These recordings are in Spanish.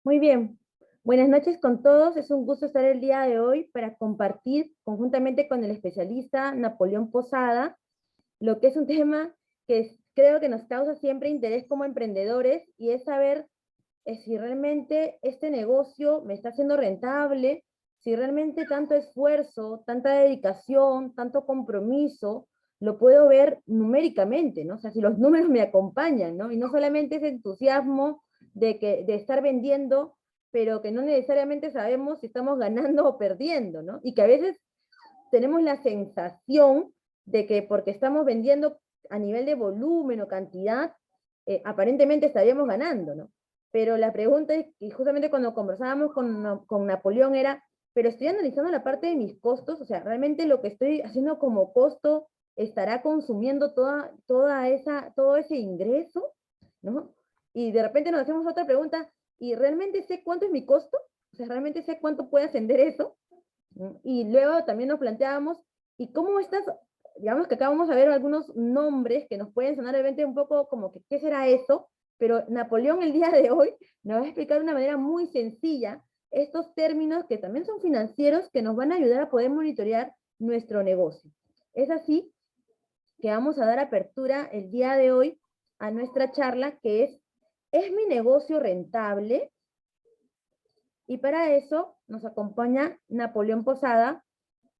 Muy bien. Buenas noches con todos. Es un gusto estar el día de hoy para compartir conjuntamente con el especialista Napoleón Posada lo que es un tema que creo que nos causa siempre interés como emprendedores y es saber si realmente este negocio me está haciendo rentable, si realmente tanto esfuerzo, tanta dedicación, tanto compromiso, lo puedo ver numéricamente, ¿no? O sea, si los números me acompañan, ¿no? Y no solamente ese entusiasmo de estar vendiendo, pero que no necesariamente sabemos si estamos ganando o perdiendo, ¿no? Y que a veces tenemos la sensación de que porque estamos vendiendo a nivel de volumen o cantidad, aparentemente estaríamos ganando, ¿no? Pero la pregunta es, y justamente cuando conversábamos con Napoleón era, pero estoy analizando la parte de mis costos, o sea, realmente lo que estoy haciendo como costo estará consumiendo todo ese ingreso, ¿no? Y de repente nos hacemos otra pregunta, ¿y realmente sé cuánto es mi costo? O sea, ¿realmente sé cuánto puede ascender eso? Y luego también nos planteábamos, ¿y cómo estas, digamos que acá vamos a ver algunos nombres que nos pueden sonar de repente un poco como que, ¿qué será eso? Pero Napoleón el día de hoy nos va a explicar de una manera muy sencilla estos términos que también son financieros que nos van a ayudar a poder monitorear nuestro negocio. Es así que vamos a dar apertura el día de hoy a nuestra charla que ¿es mi negocio rentable? Y para eso nos acompaña Napoleón Posada,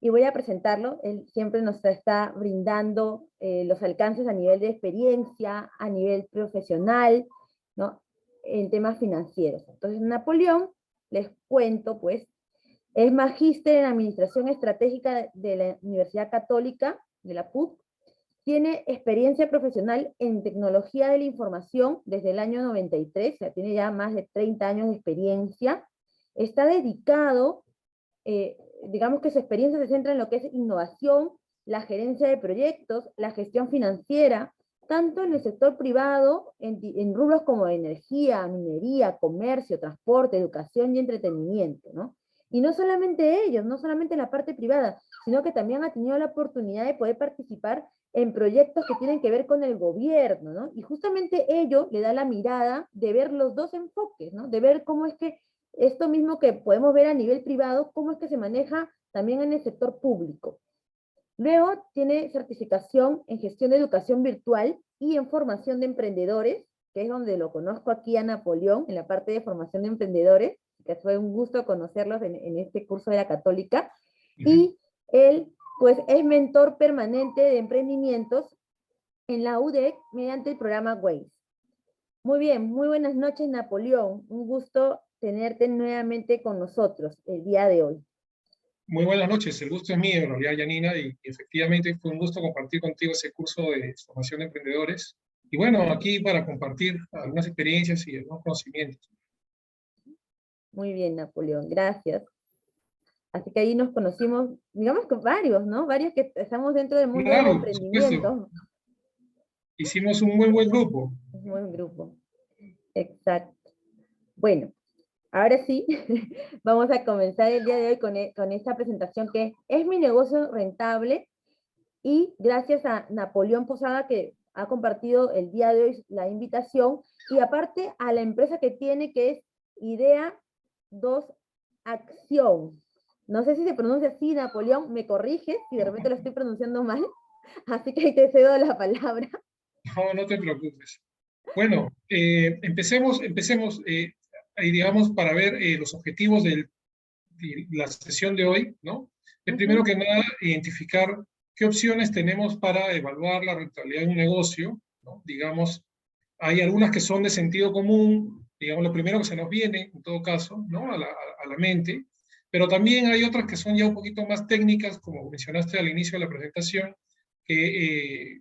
y voy a presentarlo. Él siempre nos está brindando los alcances a nivel de experiencia, a nivel profesional, ¿no? En temas financieros. Entonces, Napoleón, les cuento, pues, es magíster en Administración Estratégica de la Universidad Católica, de la PUC, tiene experiencia profesional en tecnología de la información desde el año 93, o sea, tiene ya más de 30 años de experiencia, está dedicado digamos que su experiencia se centra en lo que es innovación, la gerencia de proyectos, la gestión financiera, tanto en el sector privado, en rubros como energía, minería, comercio, transporte, educación y entretenimiento, ¿no? Y no solamente ellos, no solamente en la parte privada, sino que también ha tenido la oportunidad de poder participar en proyectos que tienen que ver con el gobierno, ¿no? Y justamente ello le da la mirada de ver los dos enfoques, ¿no? De ver cómo es que esto mismo que podemos ver a nivel privado, cómo es que se maneja también en el sector público. Luego tiene certificación en gestión de educación virtual y en formación de emprendedores, que es donde lo conozco aquí a Napoleón, en la parte de formación de emprendedores, que fue un gusto conocerlos en este curso de la Católica. Y él, pues, es mentor permanente de emprendimientos en la UDEC mediante el programa WACE. Muy bien, muy buenas noches, Napoleón. Un gusto tenerte nuevamente con nosotros el día de hoy. Muy buenas noches, el gusto es mío, en realidad, Yanina, y efectivamente fue un gusto compartir contigo ese curso de formación de emprendedores. Y bueno, aquí para compartir algunas experiencias y algunos conocimientos. Muy bien, Napoleón, gracias. Así que ahí nos conocimos, digamos que varios, ¿no? Varios que estamos dentro del mundo del Claro, por supuesto, emprendimiento. hicimos un muy buen grupo. Un buen grupo. Exacto. Bueno, ahora sí, vamos a comenzar el día de hoy con esta presentación que es mi negocio rentable, y gracias a Napoleón Posada que ha compartido el día de hoy la invitación, y aparte a la empresa que tiene, que es Idea 2 Acción. No sé si se pronuncia así, Napoleón, me corriges si de repente lo estoy pronunciando mal, así que ahí te cedo la palabra. No, no te preocupes. Bueno, empecemos ahí, digamos, para ver los objetivos de la sesión de hoy, ¿no? Primero que nada, identificar qué opciones tenemos para evaluar la rentabilidad de un negocio, ¿no? Digamos, hay algunas que son de sentido común, digamos, lo primero que se nos viene, en todo caso, ¿no? A la mente, pero también hay otras que son ya un poquito más técnicas, como mencionaste al inicio de la presentación,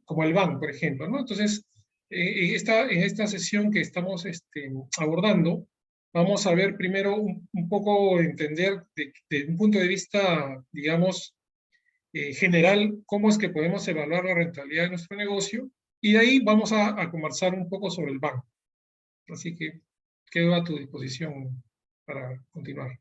como el BAN, por ejemplo, ¿no? Entonces, en esta sesión que estamos abordando, vamos a ver primero un poco, entender de un punto de vista, digamos, general, cómo es que podemos evaluar la rentabilidad de nuestro negocio, y de ahí vamos a conversar un poco sobre el banco. Así que quedo a tu disposición para continuar.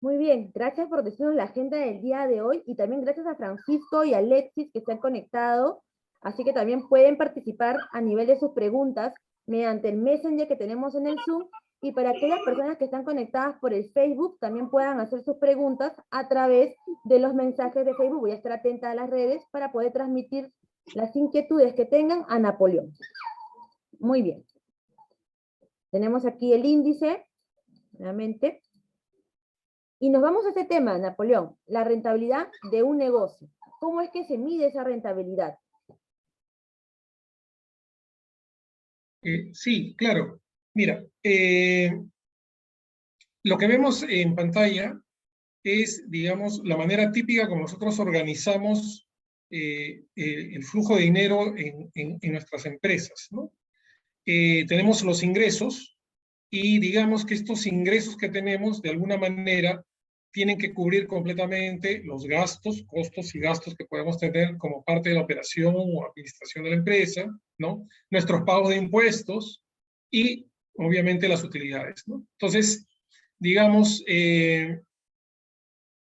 Muy bien, gracias por decirnos la agenda del día de hoy, y también gracias a Francisco y a Alexis que se han conectado, así que también pueden participar a nivel de sus preguntas mediante el Messenger que tenemos en el Zoom, y para aquellas personas que están conectadas por el Facebook, también puedan hacer sus preguntas a través de los mensajes de Facebook. Voy a estar atenta a las redes para poder transmitir las inquietudes que tengan a Napoleón. Muy bien. Tenemos aquí el índice, nuevamente. Y nos vamos a este tema, Napoleón, la rentabilidad de un negocio. ¿Cómo es que se mide esa rentabilidad? Sí, claro. Mira, lo que vemos en pantalla es, digamos, la manera típica como nosotros organizamos el flujo de dinero en nuestras empresas, ¿no? Tenemos los ingresos y digamos que estos ingresos que tenemos, de alguna manera, tienen que cubrir completamente los gastos, costos y gastos que podemos tener como parte de la operación o administración de la empresa, ¿no? Nuestros pagos de impuestos y, obviamente, las utilidades, ¿no? Entonces, digamos,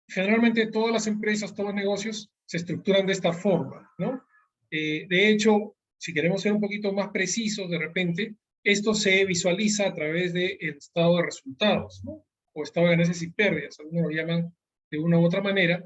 generalmente todas las empresas, todos los negocios se estructuran de esta forma, ¿no? De hecho, si queremos ser un poquito más precisos, de repente, esto se visualiza a través del estado de resultados, ¿no? O estado de ganancias y pérdidas, algunos lo llaman de una u otra manera,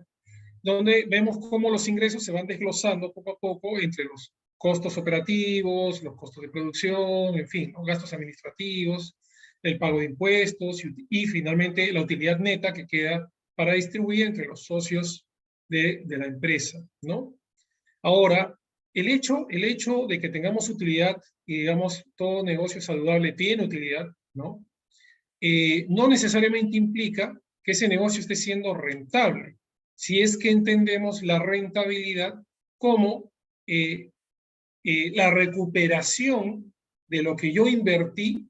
donde vemos cómo los ingresos se van desglosando poco a poco entre los costos operativos, los costos de producción, en fin, los gastos administrativos, el pago de impuestos y finalmente la utilidad neta que queda para distribuir entre los socios de la empresa, ¿no? Ahora, el hecho de que tengamos utilidad, y digamos, todo negocio saludable tiene utilidad, ¿no? No necesariamente implica que ese negocio esté siendo rentable, si es que entendemos la rentabilidad como la recuperación de lo que yo invertí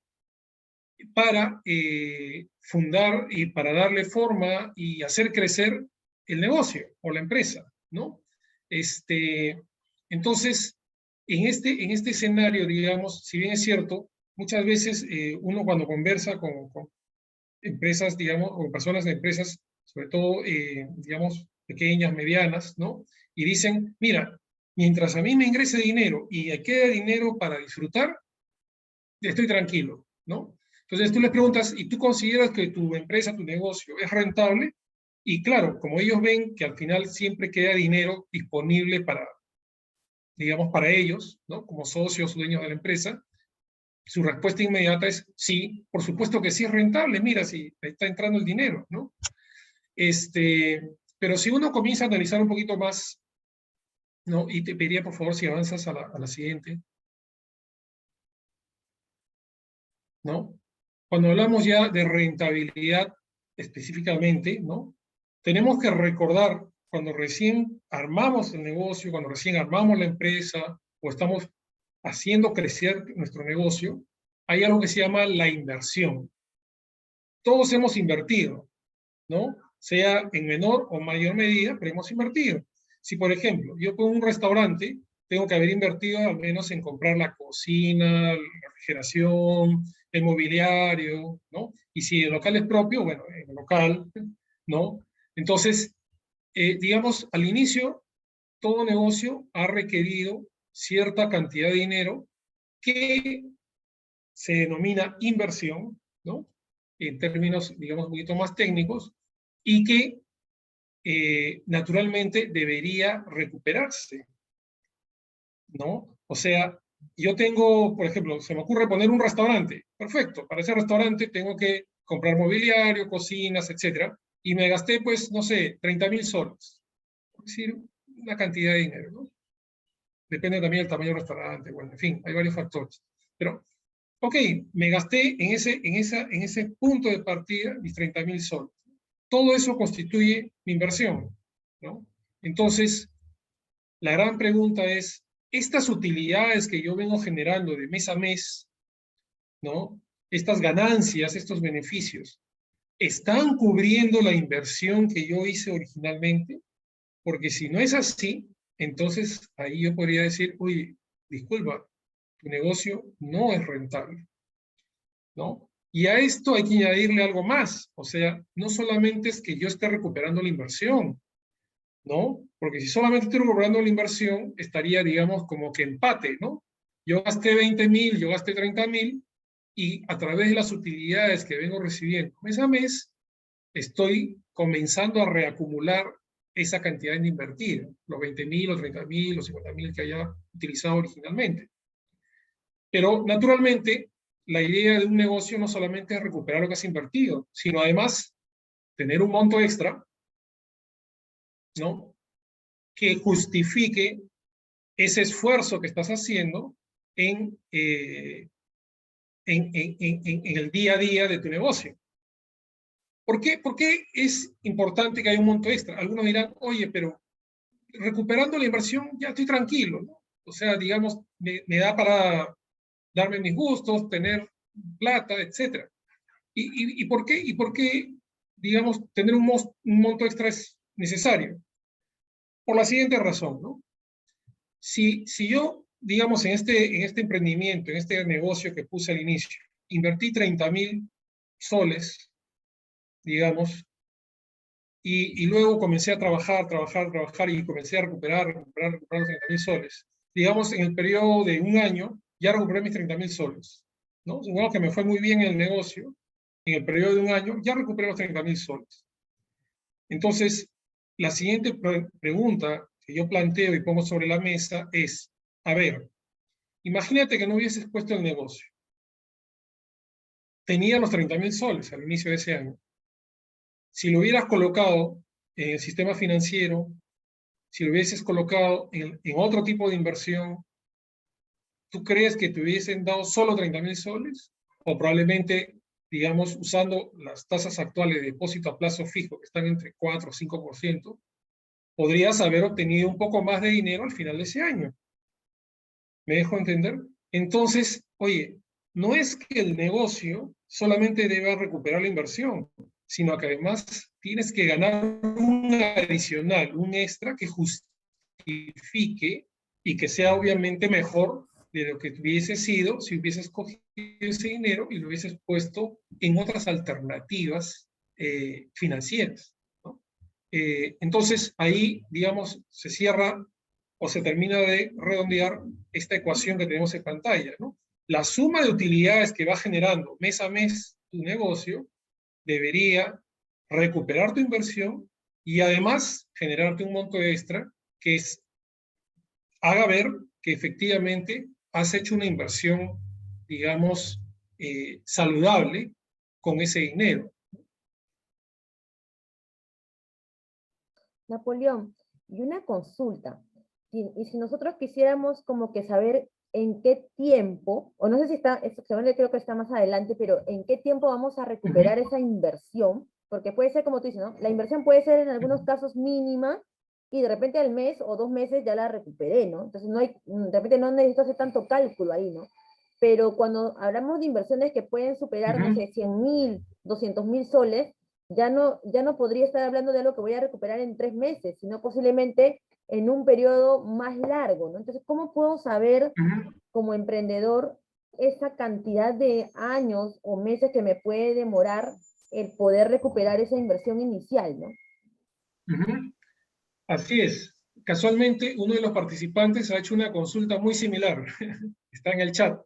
para fundar y para darle forma y hacer crecer el negocio o la empresa, ¿no? Entonces, en este escenario, digamos, si bien es cierto, muchas veces uno cuando conversa con empresas, digamos, o personas de empresas, sobre todo, digamos, pequeñas, medianas, ¿no? Y dicen, mira, mientras a mí me ingrese dinero y me quede dinero para disfrutar, estoy tranquilo, ¿no? Entonces tú les preguntas, ¿y tú consideras que tu empresa, tu negocio es rentable? Y claro, como ellos ven que al final siempre queda dinero disponible para, digamos, para ellos, ¿no? Como socios, dueños de la empresa, su respuesta inmediata es sí, por supuesto que sí es rentable, mira, si está entrando el dinero, ¿no? Pero si uno comienza a analizar un poquito más, ¿no? Y te pediría por favor si avanzas a la siguiente, ¿no? Cuando hablamos ya de rentabilidad específicamente, ¿no? Tenemos que recordar cuando recién armamos el negocio, cuando recién armamos la empresa o estamos haciendo crecer nuestro negocio, hay algo que se llama la inversión. Todos hemos invertido, ¿no? Sea en menor o mayor medida, pero hemos invertido. Si, por ejemplo, yo pongo un restaurante, tengo que haber invertido al menos en comprar la cocina, la refrigeración, el mobiliario, ¿no? Y si el local es propio, bueno, el local, ¿no? Entonces, digamos, al inicio, todo negocio ha requerido cierta cantidad de dinero que se denomina inversión, ¿no? En términos, digamos, un poquito más técnicos, y que naturalmente debería recuperarse, ¿no? O sea, yo tengo, por ejemplo, se me ocurre poner un restaurante, perfecto, para ese restaurante tengo que comprar mobiliario, cocinas, etcétera, y me gasté, pues, no sé, 30.000 soles, es decir, una cantidad de dinero, ¿no? Depende también del tamaño del restaurante, bueno, en fin, hay varios factores. Pero, ok, me gasté en ese punto de partida mis 30.000 soles. Todo eso constituye mi inversión, ¿no? Entonces, la gran pregunta es, estas utilidades que yo vengo generando de mes a mes, ¿no? Estas ganancias, estos beneficios, ¿están cubriendo la inversión que yo hice originalmente? Porque si no es así, entonces ahí yo podría decir, uy, disculpa, tu negocio no es rentable, ¿no? Y a esto hay que añadirle algo más, o sea, no solamente es que yo esté recuperando la inversión, ¿no? Porque si solamente estoy recuperando la inversión, estaría, digamos, como que empate, ¿no? yo gasté 20.000, yo gasté 30.000, y a través de las utilidades que vengo recibiendo mes a mes, estoy comenzando a reacumular esa cantidad de invertida, los 20.000, los 30.000, los 50.000 que haya utilizado originalmente. Pero naturalmente, la idea de un negocio no solamente es recuperar lo que has invertido, sino además tener un monto extra, ¿no?, que justifique ese esfuerzo que estás haciendo en el día a día de tu negocio. ¿Por qué es importante que haya un monto extra? Algunos dirán, oye, pero recuperando la inversión ya estoy tranquilo, ¿no? O sea, digamos, me da para darme mis gustos, tener plata, etc. ¿Y por qué? ¿Y por qué, digamos, tener un monto extra es necesario? Por la siguiente razón, ¿no? Si yo, digamos, en este emprendimiento, en este negocio que puse al inicio, invertí 30.000 soles, digamos, y luego comencé a trabajar y comencé a recuperar los 30.000 soles. Digamos, en el periodo de un año, ya recuperé mis 30.000 soles, ¿no? Supongamos que me fue muy bien en el negocio, en el periodo de un año, ya recuperé los 30.000 soles. Entonces, la siguiente pregunta que yo planteo y pongo sobre la mesa es, a ver, imagínate que no hubieses puesto el negocio. Tenía los 30.000 soles al inicio de ese año. Si lo hubieras colocado en el sistema financiero, si lo hubieses colocado en otro tipo de inversión, ¿tú crees que te hubiesen dado solo 30.000 soles? O probablemente, digamos, usando las tasas actuales de depósito a plazo fijo, que están entre 4 o 5%, podrías haber obtenido un poco más de dinero al final de ese año. ¿Me dejo entender? Entonces, oye, no es que el negocio solamente deba recuperar la inversión, sino que además tienes que ganar un adicional, un extra que justifique y que sea obviamente mejor de lo que hubiese sido si hubieses cogido ese dinero y lo hubieses puesto en otras alternativas financieras, ¿no? Entonces, ahí, digamos, se cierra o se termina de redondear esta ecuación que tenemos en pantalla, ¿no? La suma de utilidades que va generando mes a mes tu negocio debería recuperar tu inversión y además generarte un monto extra que haga ver que efectivamente has hecho una inversión, digamos, saludable con ese dinero. Napoleón, y una consulta. Y si nosotros quisiéramos como que saber en qué tiempo, o no sé si está, seguramente creo que está más adelante, pero en qué tiempo vamos a recuperar esa inversión, porque puede ser como tú dices, ¿no? La inversión puede ser en algunos casos mínima y de repente al mes o 2 meses ya la recuperé, ¿no? Entonces no hay, de repente no necesito hacer tanto cálculo ahí, ¿no? Pero cuando hablamos de inversiones que pueden superar, no sé, 100.000, 200.000 soles, ya no podría estar hablando de algo que voy a recuperar en 3 meses, sino posiblemente en un periodo más largo, ¿no? Entonces, ¿cómo puedo saber como emprendedor esa cantidad de años o meses que me puede demorar el poder recuperar esa inversión inicial, ¿no? Así es. Casualmente, uno de los participantes ha hecho una consulta muy similar. Está en el chat.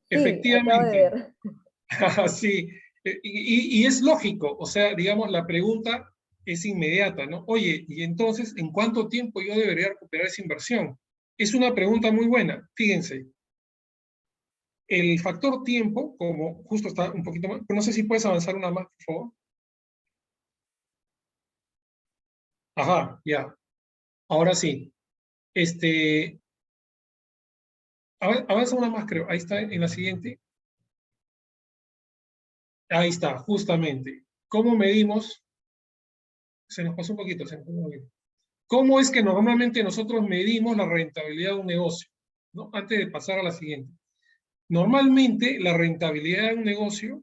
Sí, acabo de Efectivamente, ver. sí. Y es lógico, o sea, digamos, la pregunta es inmediata, ¿no? Oye, ¿y entonces en cuánto tiempo yo debería recuperar esa inversión? Es una pregunta muy buena. Fíjense, el factor tiempo, como justo está un poquito más, pero no sé si puedes avanzar una más, por favor. Ajá, ya. Ahora sí. Este, avanza una más, creo. Ahí está, en la siguiente. Ahí está, justamente. ¿Cómo medimos? Se nos pasó un poquito, se nos pasó un poquito. ¿Cómo es que normalmente nosotros medimos la rentabilidad de un negocio? ¿No? Antes de pasar a la siguiente. Normalmente la rentabilidad de un negocio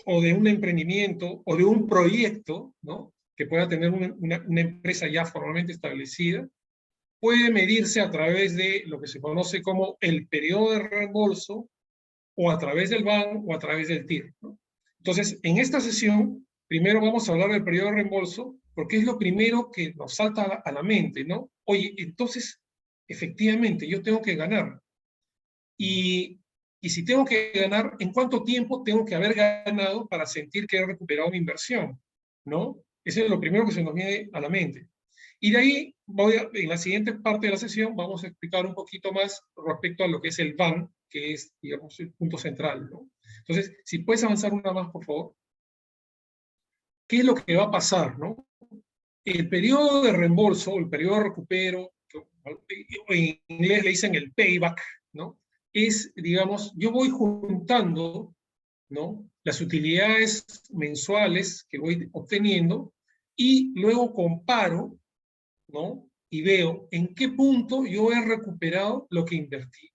o de un emprendimiento o de un proyecto, ¿no?, que pueda tener una empresa ya formalmente establecida, puede medirse a través de lo que se conoce como el periodo de reembolso o a través del BAN o a través del TIR, ¿no? Entonces, en esta sesión, primero vamos a hablar del periodo de reembolso, porque es lo primero que nos salta a la mente, ¿no? Oye, entonces, efectivamente, yo tengo que ganar. Y si tengo que ganar, ¿en cuánto tiempo tengo que haber ganado para sentir que he recuperado mi inversión? ¿No? Eso es lo primero que se nos viene a la mente. Y de ahí, en la siguiente parte de la sesión, vamos a explicar un poquito más respecto a lo que es el BAN, que es, digamos, el punto central, ¿no? Entonces, si puedes avanzar una más, por favor. ¿Qué es lo que va a pasar, no? El periodo de reembolso, el periodo de recupero, en inglés le dicen el payback, ¿no? Es, digamos, yo voy juntando, ¿no? Las utilidades mensuales que voy obteniendo y luego comparo, ¿no? Y veo en qué punto yo he recuperado lo que invertí.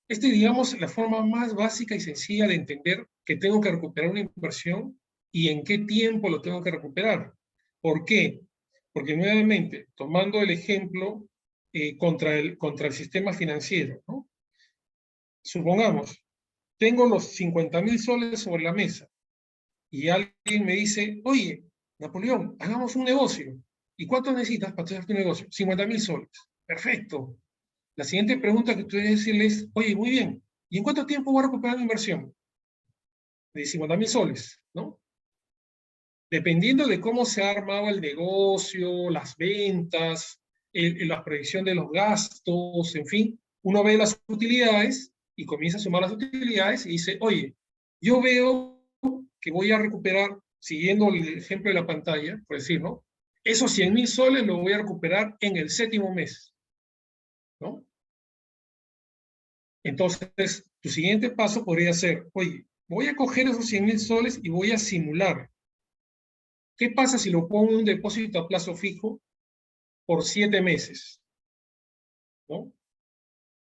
Esta es, digamos, la forma más básica y sencilla de entender que tengo que recuperar una inversión y en qué tiempo lo tengo que recuperar. ¿Por qué? Porque nuevamente, tomando el ejemplo contra el sistema financiero, ¿no? Supongamos, tengo los 50.000 soles sobre la mesa y alguien me dice, oye, Napoleón, hagamos un negocio. ¿Y cuánto necesitas para hacer tu negocio? 50.000 soles. Perfecto. La siguiente pregunta que tú debes decirle es, oye, muy bien, ¿y en cuánto tiempo voy a recuperar mi inversión? De 50.000 soles, ¿no? Dependiendo de cómo se ha armado el negocio, las ventas, la predicción de los gastos, en fin, uno ve las utilidades y comienza a sumar las utilidades y dice, oye, yo veo que voy a recuperar, siguiendo el ejemplo de la pantalla, por decir, ¿no? Esos 100.000 soles los voy a recuperar en el 7º mes, ¿no? Entonces, tu siguiente paso podría ser, oye, voy a coger esos 100.000 soles y voy a simular. ¿Qué pasa si lo pongo en un depósito a plazo fijo por 7 meses? ¿No?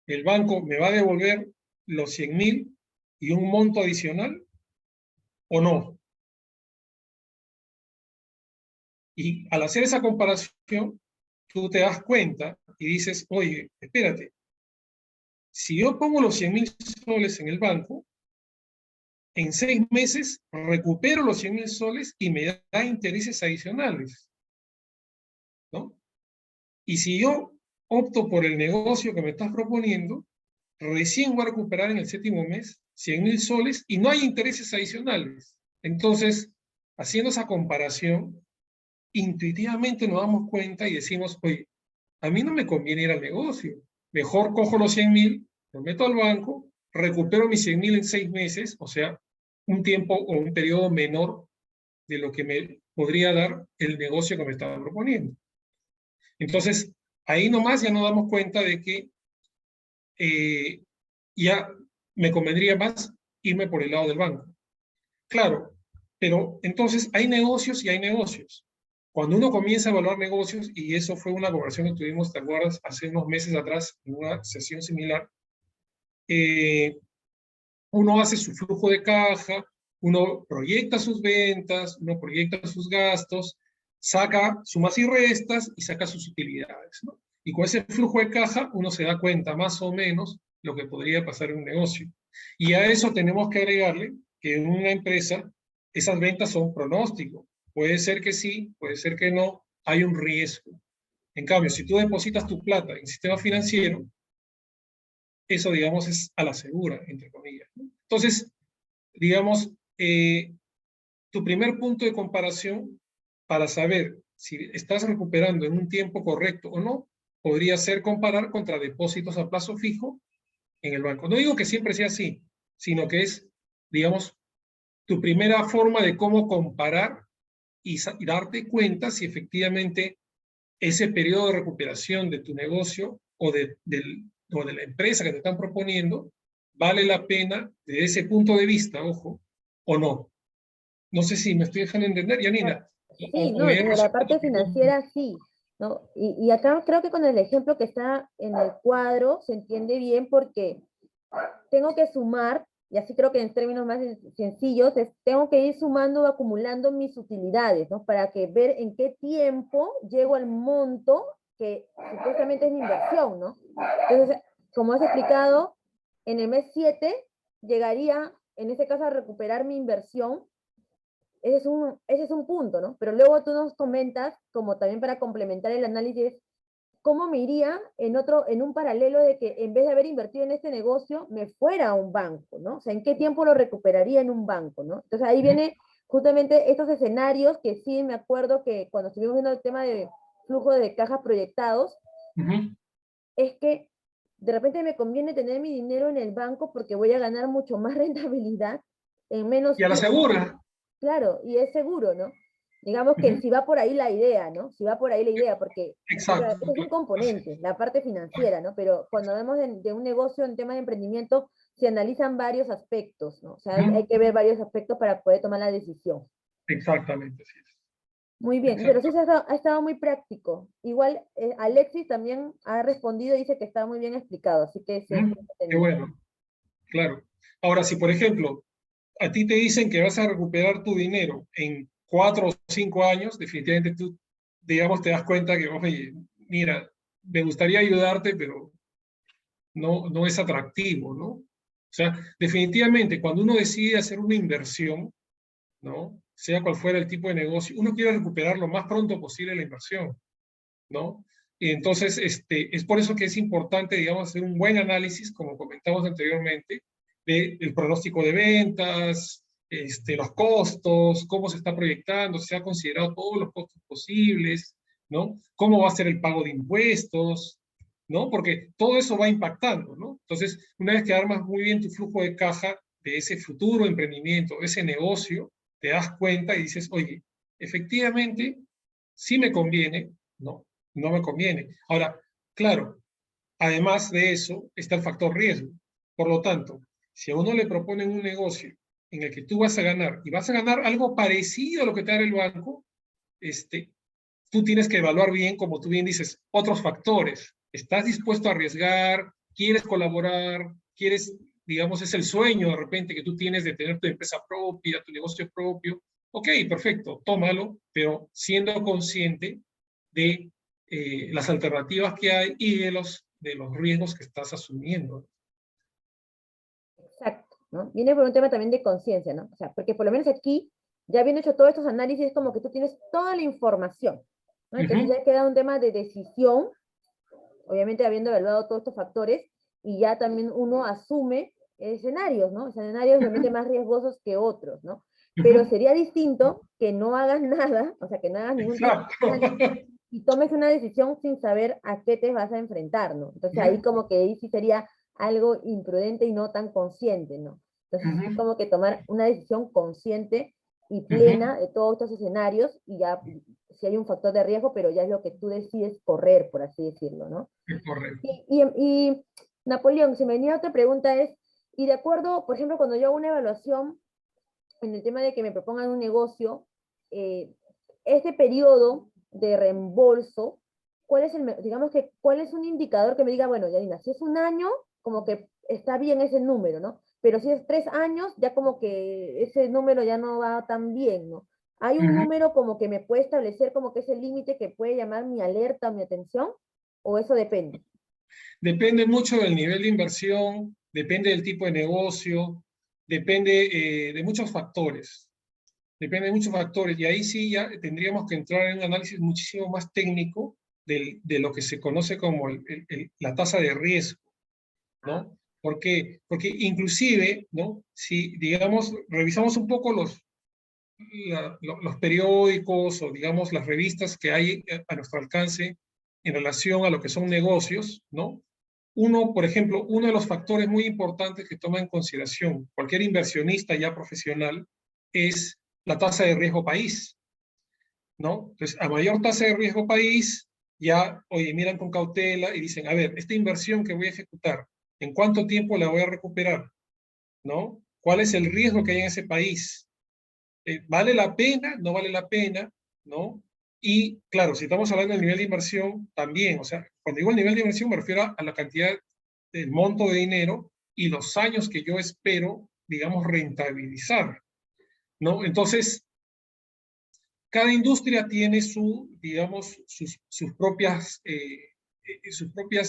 ¿El banco me va a devolver los 100.000 y un monto adicional o no? Y al hacer esa comparación, tú te das cuenta y dices, oye, espérate, si yo pongo los 100.000 soles en el banco, en 6 meses recupero los 100.000 soles y me da intereses adicionales, ¿no? Y si yo opto por el negocio que me estás proponiendo, recién voy a recuperar en el 7º mes 100.000 soles y no hay intereses adicionales. Entonces, haciendo esa comparación, intuitivamente nos damos cuenta y decimos, oye, a mí no me conviene ir al negocio. Mejor cojo los 100.000, los meto al banco, recupero mis 100.000 en 6 meses, o sea, un tiempo o un periodo menor de lo que me podría dar el negocio que me estaba proponiendo. Entonces, ahí nomás ya nos damos cuenta de que ya me convendría más irme por el lado del banco. Claro, pero entonces hay negocios y hay negocios. Cuando uno comienza a evaluar negocios, y eso fue una conversación que tuvimos, ¿te acuerdas? Hace unos meses atrás, en una sesión similar, eh, uno hace su flujo de caja, uno proyecta sus ventas, uno proyecta sus gastos, saca sumas y restas y saca sus utilidades, ¿no? Y con ese flujo de caja uno se da cuenta más o menos lo que podría pasar en un negocio. Y a eso tenemos que agregarle que en una empresa esas ventas son pronóstico. Puede ser que sí, puede ser que no, hay un riesgo. En cambio, si tú depositas tu plata en el sistema financiero, eso, digamos, es a la segura, entre comillas, ¿no? Entonces, digamos, tu primer punto de comparación para saber si estás recuperando en un tiempo correcto o no, podría ser comparar contra depósitos a plazo fijo en el banco. No digo que siempre sea así, sino que es, digamos, tu primera forma de cómo comparar y darte cuenta si efectivamente ese periodo de recuperación de tu negocio o de la empresa que te están proponiendo vale la pena desde ese punto de vista, ojo, o no. No sé si me estoy dejando entender, Yanina, Sí, o no, he desde la resuelto parte tu duda. financiera sí, ¿no? Y acá creo que con el ejemplo que está en el cuadro se entiende bien porque tengo que sumar, y así creo que en términos más sencillos, tengo que ir sumando o acumulando mis utilidades, ¿no? Para que ver en qué tiempo llego al monto que supuestamente es mi inversión, ¿no? Entonces, como has explicado, en el mes 7 llegaría, en este caso, a recuperar mi inversión. Ese es un punto, ¿no? Pero luego tú nos comentas, como también para complementar el análisis, ¿cómo me iría en un paralelo de que en vez de haber invertido en este negocio, me fuera a un banco, ¿no? O sea, ¿en qué tiempo lo recuperaría en un banco, ¿no? Entonces ahí viene justamente estos escenarios que sí me acuerdo que cuando estuvimos viendo el tema de flujo de cajas proyectados, Ujú. es que de repente me conviene tener mi dinero en el banco porque voy a ganar mucho más rentabilidad en menos Y a la tiempo. segura. Claro, y es seguro, ¿no? Digamos que Ujú. si va por ahí la idea, ¿no? Si va por ahí la idea, porque, o sea, Exacto. ese es un componente, la parte financiera, ¿no? Pero cuando vemos de un negocio en temas de emprendimiento, se analizan varios aspectos, ¿no? O sea, hay Ujú. que ver varios aspectos para poder tomar la decisión. Exactamente, así es. Muy bien, pero sí Exacto. ha estado muy práctico. Igual Alexis también ha respondido y dice que está muy bien explicado, así que se Ujú. ha Qué entendido. bueno, claro. Ahora, si por ejemplo, a ti te dicen que vas a recuperar tu dinero en 4 o 5 años, definitivamente tú, digamos, te das cuenta que, oye, mira, me gustaría ayudarte, pero no es atractivo, ¿no? O sea, definitivamente, cuando uno decide hacer una inversión, ¿no? Sea cual fuera el tipo de negocio, uno quiere recuperar lo más pronto posible la inversión, ¿no? Y entonces, es por eso que es importante, digamos, hacer un buen análisis, como comentamos anteriormente, del pronóstico de ventas, los costos, cómo se está proyectando, si se ha considerado todos los costos posibles, ¿no? Cómo va a ser el pago de impuestos, ¿no? Porque todo eso va impactando, ¿no? Entonces, una vez que armas muy bien tu flujo de caja de ese futuro emprendimiento, de ese negocio, te das cuenta y dices, oye, efectivamente, sí me conviene, ¿no? No me conviene. Ahora, claro, además de eso está el factor riesgo. Por lo tanto, si a uno le proponen un negocio en el que tú vas a ganar y vas a ganar algo parecido a lo que te da el banco, este, tú tienes que evaluar bien, como tú bien dices, otros factores. ¿Estás dispuesto a arriesgar? ¿Quieres colaborar? ¿Quieres, digamos, es el sueño de repente que tú tienes de tener tu empresa propia, tu negocio propio? Ok, perfecto, tómalo, pero siendo consciente de las alternativas que hay y de los riesgos que estás asumiendo. Exacto, ¿no? Viene por un tema también de conciencia, ¿no? O sea, porque por lo menos aquí, ya habiendo hecho todos estos análisis, es como que tú tienes toda la información, ¿no? Uh Entonces -huh, ya queda un tema de decisión, obviamente habiendo evaluado todos estos factores, y ya también uno asume escenarios, ¿no? Escenarios realmente más riesgosos que otros, ¿no? uh Pero -huh. sería distinto que no hagas nada, o sea, que no hagas ningún tipo Exacto. de análisis y tomes una decisión sin saber a qué te vas a enfrentar, ¿no? Uh Entonces ahí -huh, como que ahí sí sería algo imprudente y no tan consciente, ¿no? uh Entonces es -huh, como que tomar una decisión consciente y uh -huh. plena de todos estos escenarios y ya si hay un factor de riesgo, pero ya es lo que tú decides correr, por así decirlo, ¿no? Es correcto. Y Napoleón, si me venía otra pregunta es, y de acuerdo, por ejemplo, cuando yo hago una evaluación en el tema de que me propongan un negocio, eh, este periodo de reembolso, ¿cuál es digamos que, cuál es un indicador que me diga, bueno, Yanina, si es un año, como que está bien ese número, ¿no? Pero si es 3 años, ya como que ese número ya no va tan bien, ¿no? ¿Hay Uh un -huh. número como que me puede establecer como que es el límite que puede llamar mi alerta o mi atención? ¿O eso depende? Depende mucho del nivel de inversión, depende del tipo de negocio, depende de muchos factores. Depende de muchos factores. Y ahí sí ya tendríamos que entrar en un análisis muchísimo más técnico de lo que se conoce como la tasa de riesgo, Ah, ¿no? ¿Por qué? Porque inclusive, ¿no? Si, digamos, revisamos un poco los periódicos o, digamos, las revistas que hay a nuestro alcance en relación a lo que son negocios, ¿no? Uno, por ejemplo, uno de los factores muy importantes que toma en consideración cualquier inversionista ya profesional es la tasa de riesgo país, ¿no? Entonces, a mayor tasa de riesgo país, ya, oye, miran con cautela y dicen, a ver, esta inversión que voy a ejecutar, ¿en cuánto tiempo la voy a recuperar? ¿No? ¿Cuál es el riesgo que hay en ese país? ¿Vale la pena? ¿No vale la pena? ¿No? Y claro, si estamos hablando del nivel de inversión, también, o sea, cuando digo el nivel de inversión me refiero a la cantidad del monto de dinero y los años que yo espero, digamos, rentabilizar, ¿no? Entonces, cada industria tiene digamos, sus propias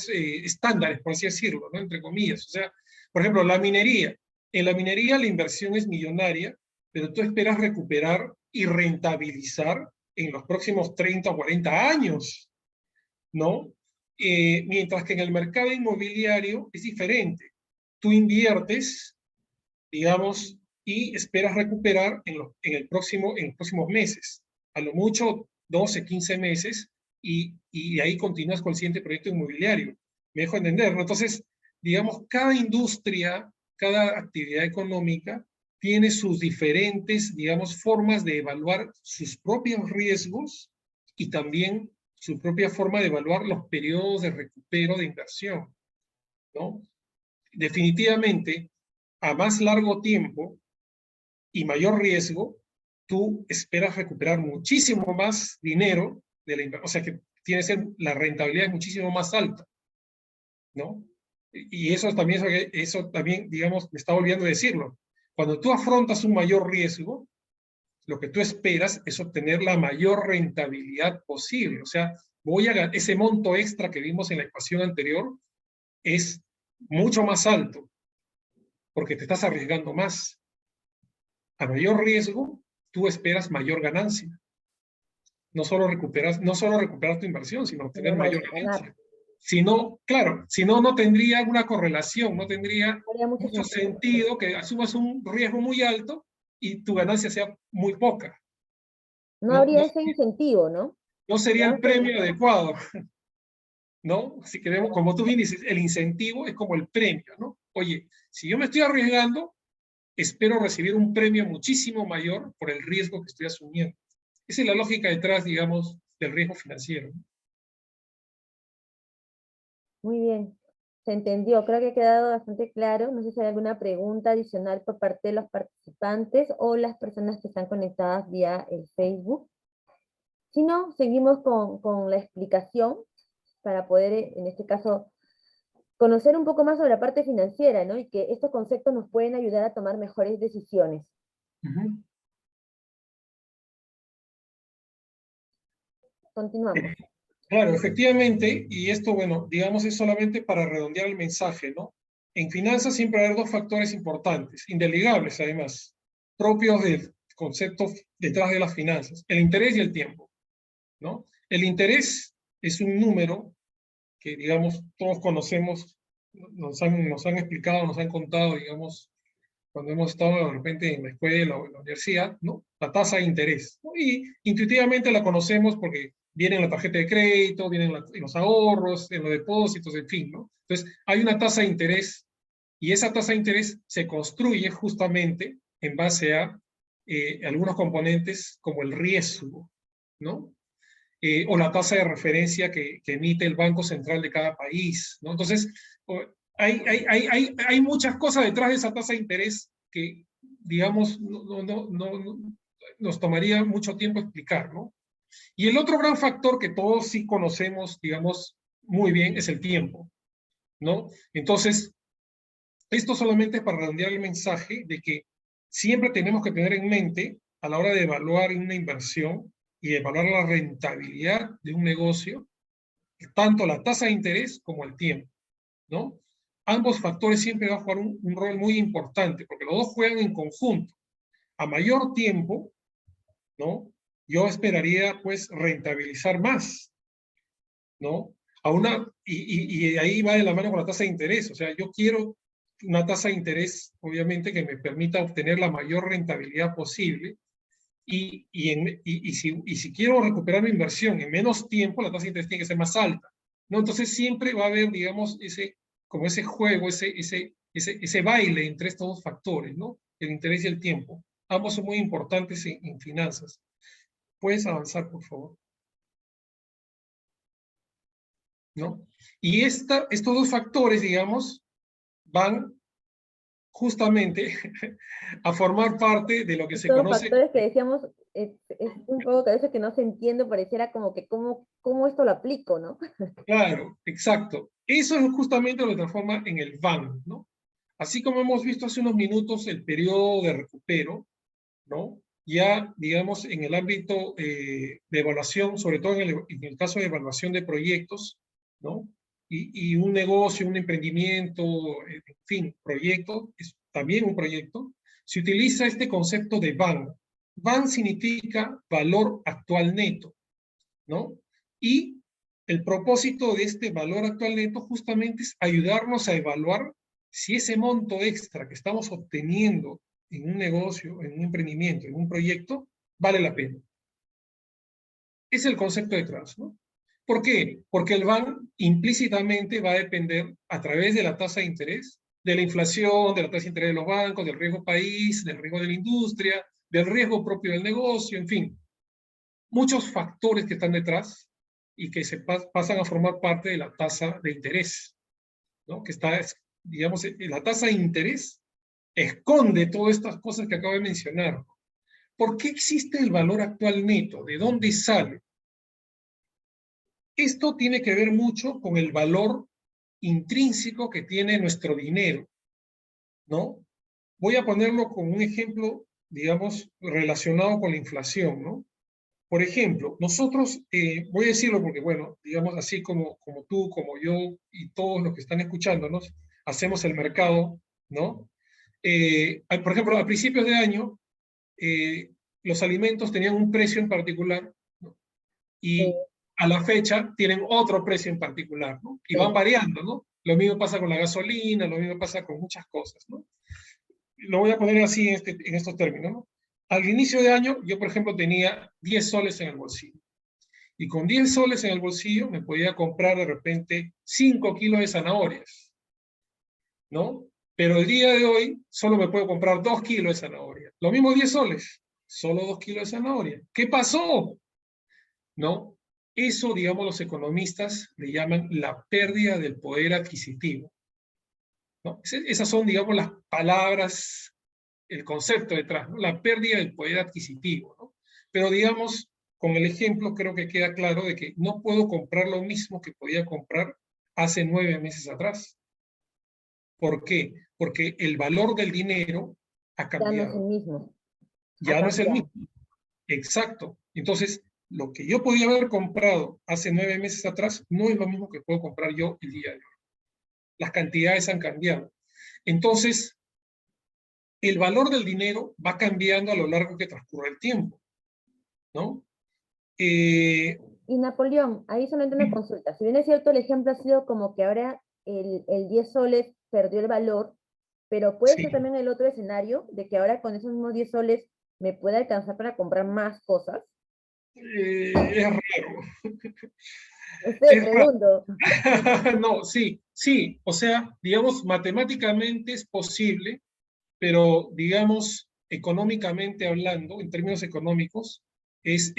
estándares, por así decirlo, ¿no? Entre comillas. O sea, por ejemplo, la minería. En la minería la inversión es millonaria, pero tú esperas recuperar y rentabilizar en los próximos 30 o 40 años, ¿no? mientras que en el mercado inmobiliario es diferente. Tú inviertes, digamos, y esperas recuperar en los próximos meses, a lo mucho 12, 15 meses, y de ahí continúas con el siguiente proyecto inmobiliario. Me dejo entender, ¿no? Entonces, digamos, cada industria, cada actividad económica tiene sus diferentes, digamos, formas de evaluar sus propios riesgos y también su propia forma de evaluar los periodos de recupero de inversión, ¿no? Definitivamente, a más largo tiempo y mayor riesgo, tú esperas recuperar muchísimo más dinero de la inversión, o sea que la rentabilidad es muchísimo más alta, ¿no? Y eso también, digamos, me estaba olvidando de decirlo. Cuando tú afrontas un mayor riesgo, lo que tú esperas es obtener la mayor rentabilidad posible. O sea, ese monto extra que vimos en la ecuación anterior es mucho más alto, porque te estás arriesgando más. A mayor riesgo, tú esperas mayor ganancia. No solo recuperar tu inversión, sino obtener mayor ganar. ganancia. Si no, claro, si no, no tendría una correlación, no tendría Habría mucho mucho sentido. sentido que asumas un riesgo muy alto y tu ganancia sea muy poca. No No, no, habría ese incentivo, ¿no? no sería el Digamos que premio adecuado, ¿no? Si queremos, como tú bien dices, el incentivo es como el premio, ¿no? Oye, si yo me estoy arriesgando, espero recibir un premio muchísimo mayor por el riesgo que estoy asumiendo. Esa es la lógica detrás, digamos, del riesgo financiero. muy bien, se entendió, creo que ha quedado bastante claro. No sé si hay alguna pregunta adicional por parte de los participantes o las personas que están conectadas vía el Facebook. Si no, seguimos con la explicación para poder, en este caso, conocer un poco más sobre la parte financiera, ¿no? Y que estos conceptos nos pueden ayudar a tomar mejores decisiones. Uh-huh. Continuamos. Claro, efectivamente, y esto, bueno, digamos, es solamente para redondear el mensaje, ¿no? En finanzas siempre hay dos factores importantes, indelegables además, propios del concepto detrás de las finanzas, el interés y el tiempo, ¿no? El interés es un número que, digamos, todos conocemos, nos han explicado, nos han contado, digamos, cuando hemos estado de repente en la escuela o en la universidad, ¿no? La tasa de interés, ¿no? Y intuitivamente la conocemos porque viene en la tarjeta de crédito, viene en los ahorros, en los depósitos, en fin, ¿no? Entonces, hay una tasa de interés y esa tasa de interés se construye justamente en base a algunos componentes como el riesgo, ¿no? O la tasa de referencia que emite el Banco Central de cada país, ¿no? Entonces, hay muchas cosas detrás de esa tasa de interés que, digamos, nos tomaría mucho tiempo explicar, ¿no? Y el otro gran factor que todos sí conocemos, digamos, muy bien, es el tiempo, ¿no? Entonces, esto solamente es para redondear el mensaje de que siempre tenemos que tener en mente, a la hora de evaluar una inversión y evaluar la rentabilidad de un negocio, tanto la tasa de interés como el tiempo, ¿no? Ambos factores siempre van a jugar un rol muy importante, porque los dos juegan en conjunto. A mayor tiempo, ¿no? Yo esperaría, pues, rentabilizar más, ¿no? Y ahí va de la mano con la tasa de interés. O sea, yo quiero una tasa de interés, obviamente, que me permita obtener la mayor rentabilidad posible. Si quiero recuperar mi inversión en menos tiempo, la tasa de interés tiene que ser más alta, ¿no? Entonces siempre va a haber, digamos, como ese juego, ese baile entre estos dos factores, ¿no? El interés y el tiempo. Ambos son muy importantes en finanzas. ¿Puedes avanzar, por favor? ¿No? Y estos dos factores, digamos, van justamente a formar parte de lo que se Estos conoce. factores que decíamos, es un poco que a veces que no se entiende, pareciera como que cómo esto lo aplico, ¿no? Claro, exacto. Eso es justamente lo que transforma en el VAN, ¿no? Así como hemos visto hace unos minutos el periodo de recupero, ¿no? Ya, digamos, en el ámbito de evaluación, sobre todo en el caso de evaluación de proyectos, ¿no? Y un negocio, un emprendimiento, en fin, proyecto, es también un proyecto, se utiliza este concepto de VAN. VAN significa valor actual neto, ¿no? Y El propósito de este valor actual neto justamente es ayudarnos a evaluar si ese monto extra que estamos obteniendo en un negocio, en un emprendimiento, en un proyecto, vale la pena. Es el concepto detrás, ¿no? ¿Por qué? Porque el BAN implícitamente va a depender a través de la tasa de interés, de la inflación, de la tasa de interés de los bancos, del riesgo país, del riesgo de la industria, del riesgo propio del negocio, en fin. Muchos factores que están detrás y que se pasan a formar parte de la tasa de interés, ¿no? Que está, digamos, la tasa de interés esconde todas estas cosas que acabo de mencionar. ¿Por qué existe el valor actual neto? ¿De dónde sale? Esto tiene que ver mucho con el valor intrínseco que tiene nuestro dinero, ¿no? Voy a ponerlo como un ejemplo, digamos, relacionado con la inflación, ¿no? Por ejemplo, nosotros, voy a decirlo porque, bueno, digamos así como tú, como yo y todos los que están escuchándonos, hacemos el mercado, ¿no? Por ejemplo, a principios de año, los alimentos tenían un precio en particular, ¿no? Y Sí, a la fecha tienen otro precio en particular, ¿no? Y van sí. variando, ¿no? Lo mismo pasa con la gasolina, lo mismo pasa con muchas cosas, ¿no? Lo voy a poner así en estos términos, ¿no? Al inicio de año, yo, por ejemplo, tenía 10 soles en el bolsillo. Y con 10 soles en el bolsillo me podía comprar de repente 5 kilos de zanahorias, ¿no? Pero el día de hoy solo me puedo comprar 2 kilos de zanahoria. Lo mismo 10 soles, solo 2 kilos de zanahoria. ¿Qué pasó? ¿No? Eso, digamos, los economistas le llaman la pérdida del poder adquisitivo, ¿no? Esas son, digamos, las palabras, el concepto detrás, ¿no? La pérdida del poder adquisitivo, ¿no? Pero, digamos, con el ejemplo creo que queda claro de que no puedo comprar lo mismo que podía comprar hace 9 meses atrás. ¿Por qué? Porque el valor del dinero ha Ya no es el cambiado, mismo, ha ya no es el cambiado. mismo. Exacto. Entonces, lo que yo podía haber comprado hace 9 meses atrás no es lo mismo que puedo comprar yo el día de hoy. Las cantidades han cambiado. Entonces, el valor del dinero va cambiando a lo largo que transcurre el tiempo, ¿no? Eh, Y Napoleón, ahí solamente una consulta. Si bien es cierto, el ejemplo ha sido como que ahora el 10 soles perdió el valor, pero puede ser sí, también el otro escenario de que ahora con esos mismos 10 soles me pueda alcanzar para comprar más cosas. es raro, Usted, es raro. pregunto. No, sí, sí, o sea, digamos, matemáticamente es posible, pero digamos, económicamente hablando, en términos económicos, es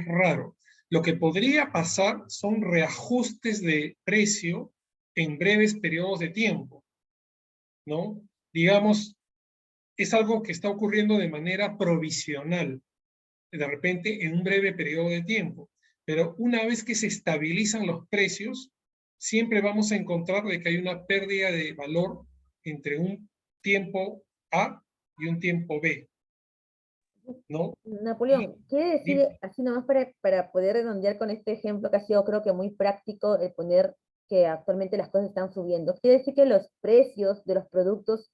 raro. Lo que podría pasar son reajustes de precio en breves periodos de tiempo, ¿no? Digamos, es algo que está ocurriendo de manera provisional, de repente en un breve periodo de tiempo. Pero una vez que se estabilizan los precios, siempre vamos a encontrar de que hay una pérdida de valor entre un tiempo A y un tiempo B, ¿no? Y, Napoleón, ¿quiere decir, y- así nomás para poder redondear con este ejemplo que ha sido creo que muy práctico el poner que actualmente las cosas están subiendo? ¿Quiere decir que los precios de los productos,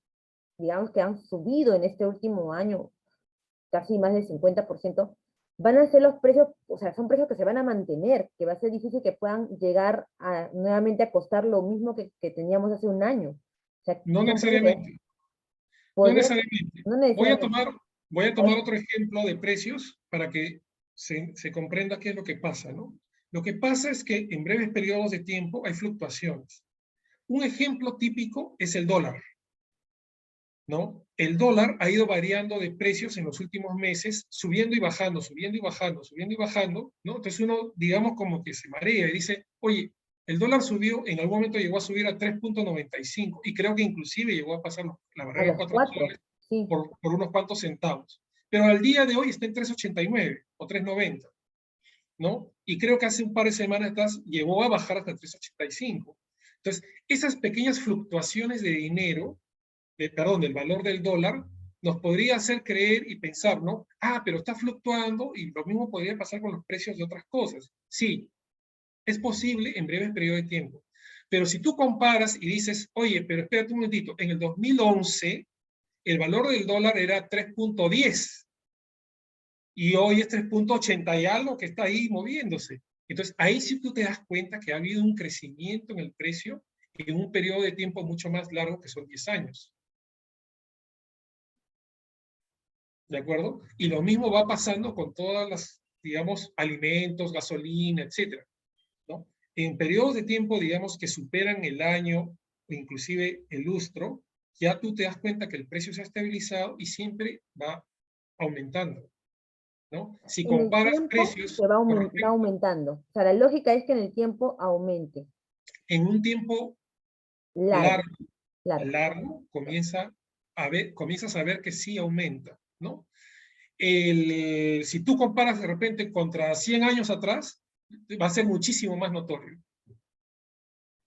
digamos que han subido en este último año, casi más del 50%, van a ser los precios, o sea, son precios que se van a mantener, que va a ser difícil que puedan llegar a nuevamente a costar lo mismo que teníamos hace un año? O sea, no son precios que necesariamente, no podrían, necesariamente. no Voy a necesariamente. tomar, voy a tomar Ahí, otro ejemplo de precios para que se comprenda qué es lo que pasa, ¿no? Lo que pasa es que en breves periodos de tiempo hay fluctuaciones. Un ejemplo típico es el dólar, ¿no? El dólar ha ido variando de precios en los últimos meses, subiendo y bajando, subiendo y bajando, subiendo y bajando, ¿no? Entonces uno, digamos, como que se marea y dice, oye, el dólar subió, en algún momento llegó a subir a 3,95 y creo que inclusive llegó a pasar la a barrera de los 4 cuatro, soles sí. por unos cuantos centavos. Pero al día de hoy está en 3,89 o 3,90, ¿no? Y creo que hace un par de semanas atrás llegó a bajar hasta 3,85. Entonces, esas pequeñas fluctuaciones de dinero perdón, del valor del dólar, nos podría hacer creer y pensar, ¿no? Ah, pero está fluctuando y lo mismo podría pasar con los precios de otras cosas. Sí, es posible en breves periodos de tiempo. Pero si tú comparas y dices, oye, pero espérate un momentito, en el 2011 el valor del dólar era 3,10 y hoy es 3,80 y algo que está ahí moviéndose. Entonces, ahí sí tú te das cuenta que ha habido un crecimiento en el precio en un periodo de tiempo mucho más largo, que son 10 años. ¿De acuerdo? Y lo mismo va pasando con todas las, digamos, alimentos, gasolina, etcétera, ¿no? En periodos de tiempo, digamos, que superan el año, o inclusive el lustro, ya tú te das cuenta que el precio se ha estabilizado y siempre va aumentando, ¿no? Si En el comparas tiempo precios se va, con va respecto aumentando. O sea, la lógica es que en el tiempo aumente. en un tiempo Largo, largo, largo. comienzas a ver que sí aumenta, ¿no? Si tú comparas de repente contra 100 años atrás, va a ser muchísimo más notorio,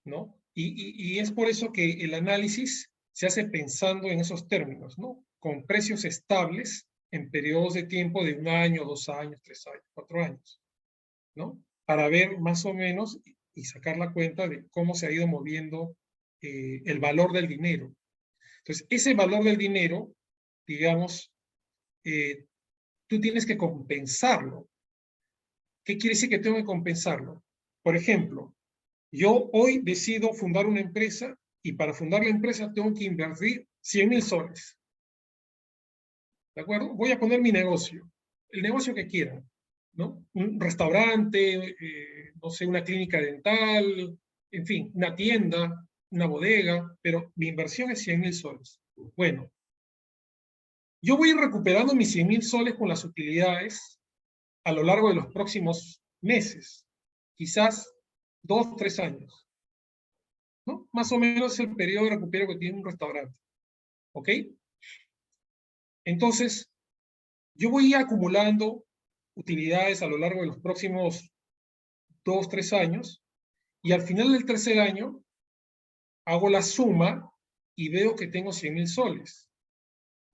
¿no? Y es por eso que el análisis se hace pensando en esos términos, ¿no? Con precios estables en periodos de tiempo de 1 año, 2 años, 3 años, 4 años, ¿no? Para ver más o menos y sacar la cuenta de cómo se ha ido moviendo el valor del dinero. Entonces, ese valor del dinero, digamos, eh, tú tienes que compensarlo. ¿Qué quiere decir que tengo que compensarlo? Por ejemplo, yo hoy decido fundar una empresa y para fundar la empresa tengo que invertir 100.000 soles. ¿De acuerdo? Voy a poner mi negocio, el negocio que quieran, ¿no? Un restaurante, no sé, una clínica dental, en fin, una tienda, una bodega, pero mi inversión es 100.000 soles. Bueno, yo voy a ir recuperando mis 100.000 soles con las utilidades a lo largo de los próximos meses, quizás 2, 3 años, ¿no? Más o menos el periodo de recupero que tiene un restaurante, ¿ok? Entonces, yo voy acumulando utilidades a lo largo de los próximos 2, 3 años y al final del tercer año hago la suma y veo que tengo 100.000 soles,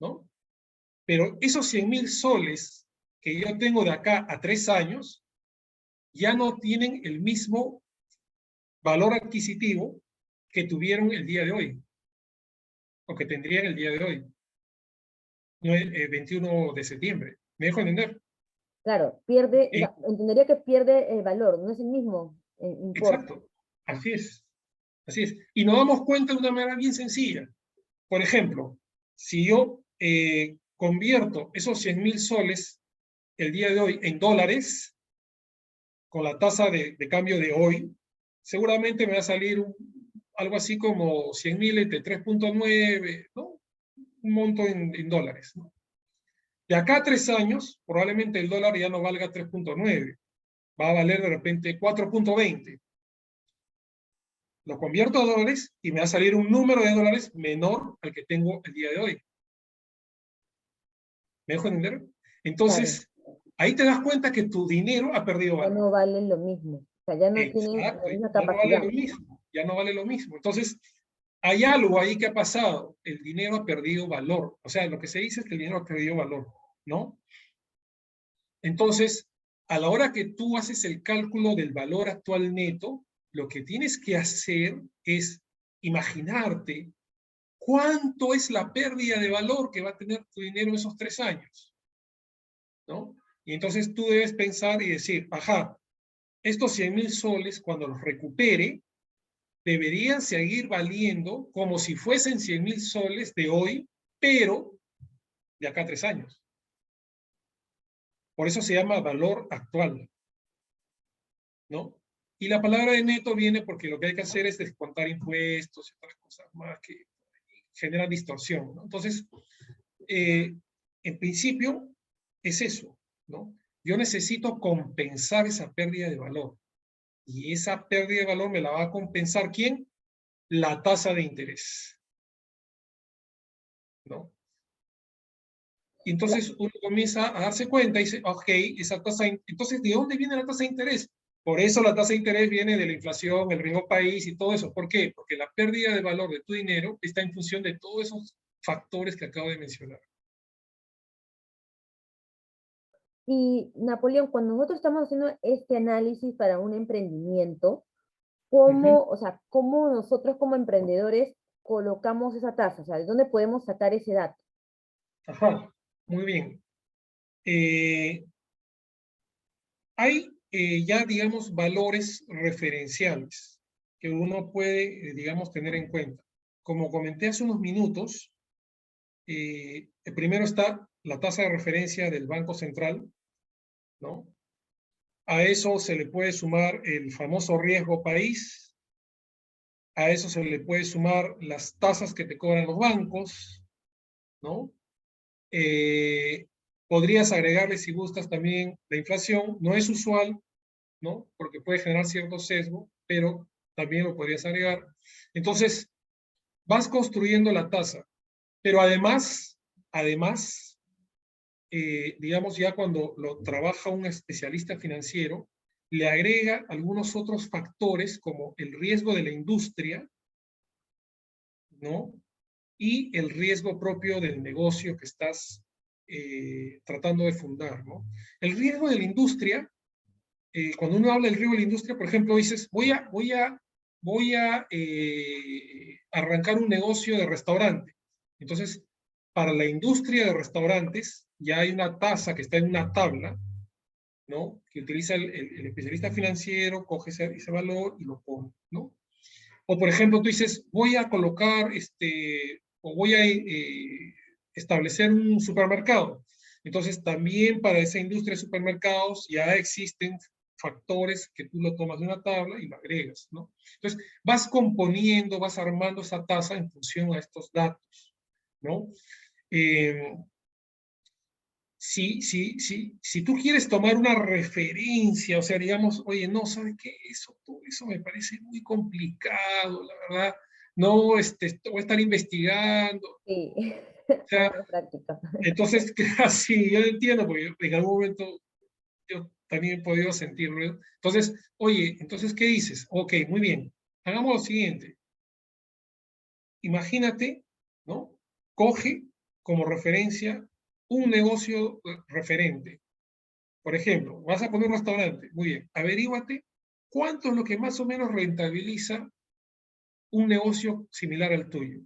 ¿no? Pero esos 100.000 soles que yo tengo de acá a 3 años ya no tienen el mismo valor adquisitivo que tuvieron el día de hoy, o que tendrían el día de hoy, no el 21 de septiembre. ¿Me dejo entender? Claro, pierde, Eh, entendería que pierde el valor, no es el mismo importe. exacto, así es, así es. Y nos damos cuenta de una manera bien sencilla. Por ejemplo, si yo convierto esos 100.000 soles el día de hoy en dólares, con la tasa de cambio de hoy, seguramente me va a salir algo así como 100.000 entre 3,9, ¿no? Un monto en dólares, ¿no? De acá a 3 años, probablemente el dólar ya no valga 3,9, va a valer de repente 4,20. Lo convierto a dólares y me va a salir un número de dólares menor al que tengo el día de hoy. ¿Me dejo entender? Claro, Entonces, ahí te das cuenta que tu dinero ha perdido ya valor. no vale lo mismo. O sea, ya no tienen la Exacto, misma ya no vale capacidad. lo mismo, ya no vale lo mismo. Entonces, hay algo ahí que ha pasado. El dinero ha perdido valor. O sea, lo que se dice es que el dinero ha perdido valor, ¿no? Entonces, a la hora que tú haces el cálculo del valor actual neto, lo que tienes que hacer es imaginarte cuánto es la pérdida de valor que va a tener tu dinero en esos 3 años, ¿no? Y entonces tú debes pensar y decir, ajá, estos 100.000 soles, cuando los recupere, deberían seguir valiendo como si fuesen 100.000 soles de hoy, pero de acá a 3 años. Por eso se llama valor actual, ¿no? Y la palabra de neto viene porque lo que hay que hacer es descontar impuestos y otras cosas más que generan distorsión, ¿no? Entonces, en principio, es eso, ¿no? Yo necesito compensar esa pérdida de valor. Y esa pérdida de valor me la va a compensar ¿quién? La tasa de interés, ¿no? Y Cla- entonces uno comienza a darse cuenta y dice, ok, esa tasa, entonces, ¿de dónde viene la tasa de interés? Por eso la tasa de interés viene de la inflación, el riesgo país y todo eso. ¿Por qué? Porque la pérdida de valor de tu dinero está en función de todos esos factores que acabo de mencionar. Y Napoleón, cuando nosotros estamos haciendo este análisis para un emprendimiento, Ujú. o sea, cómo nosotros como emprendedores colocamos esa tasa? O sea, ¿de dónde podemos sacar ese dato? Ajá, muy bien. Eh, hay ya, digamos, valores referenciales que uno puede, digamos, tener en cuenta. Como comenté hace unos minutos, primero está la tasa de referencia del Banco Central, ¿no? A eso se le puede sumar el famoso riesgo país, a eso se le puede sumar las tasas que te cobran los bancos, ¿no? Podrías agregarle, si gustas, también la inflación. No es usual, ¿no? Porque puede generar cierto sesgo, pero también lo podrías agregar. Entonces, vas construyendo la tasa, pero además, digamos, ya cuando lo trabaja un especialista financiero, le agrega algunos otros factores como el riesgo de la industria, ¿no? Y el riesgo propio del negocio que estás tratando de fundar, ¿no? El riesgo de la industria, cuando uno habla del riesgo de la industria, por ejemplo, dices, voy a arrancar un negocio de restaurante. Entonces, para la industria de restaurantes, ya hay una tasa que está en una tabla, ¿no? Que utiliza el especialista financiero, coge ese valor y lo pone, ¿no? O por ejemplo, tú dices, voy a colocar, o voy a establecer un supermercado. Entonces, también para esa industria de supermercados ya existen factores que tú lo tomas de una tabla y lo agregas, ¿no? Entonces, vas componiendo, vas armando esa tasa en función a estos datos, ¿no? Eh, si tú quieres tomar una referencia, o sea, digamos, oye, no, ¿sabes qué? Todo eso me parece muy complicado, la verdad. No, voy a estar investigando. Sí, O sea, en práctica. entonces, así, yo entiendo, porque en algún momento yo también he podido sentirlo. Entonces, oye, entonces, ¿qué dices? Ok, muy bien. Hagamos lo siguiente. Imagínate, ¿no? Coge como referencia un negocio referente. Por ejemplo, vas a poner un restaurante. Muy bien, averíguate cuánto es lo que más o menos rentabiliza un negocio similar al tuyo.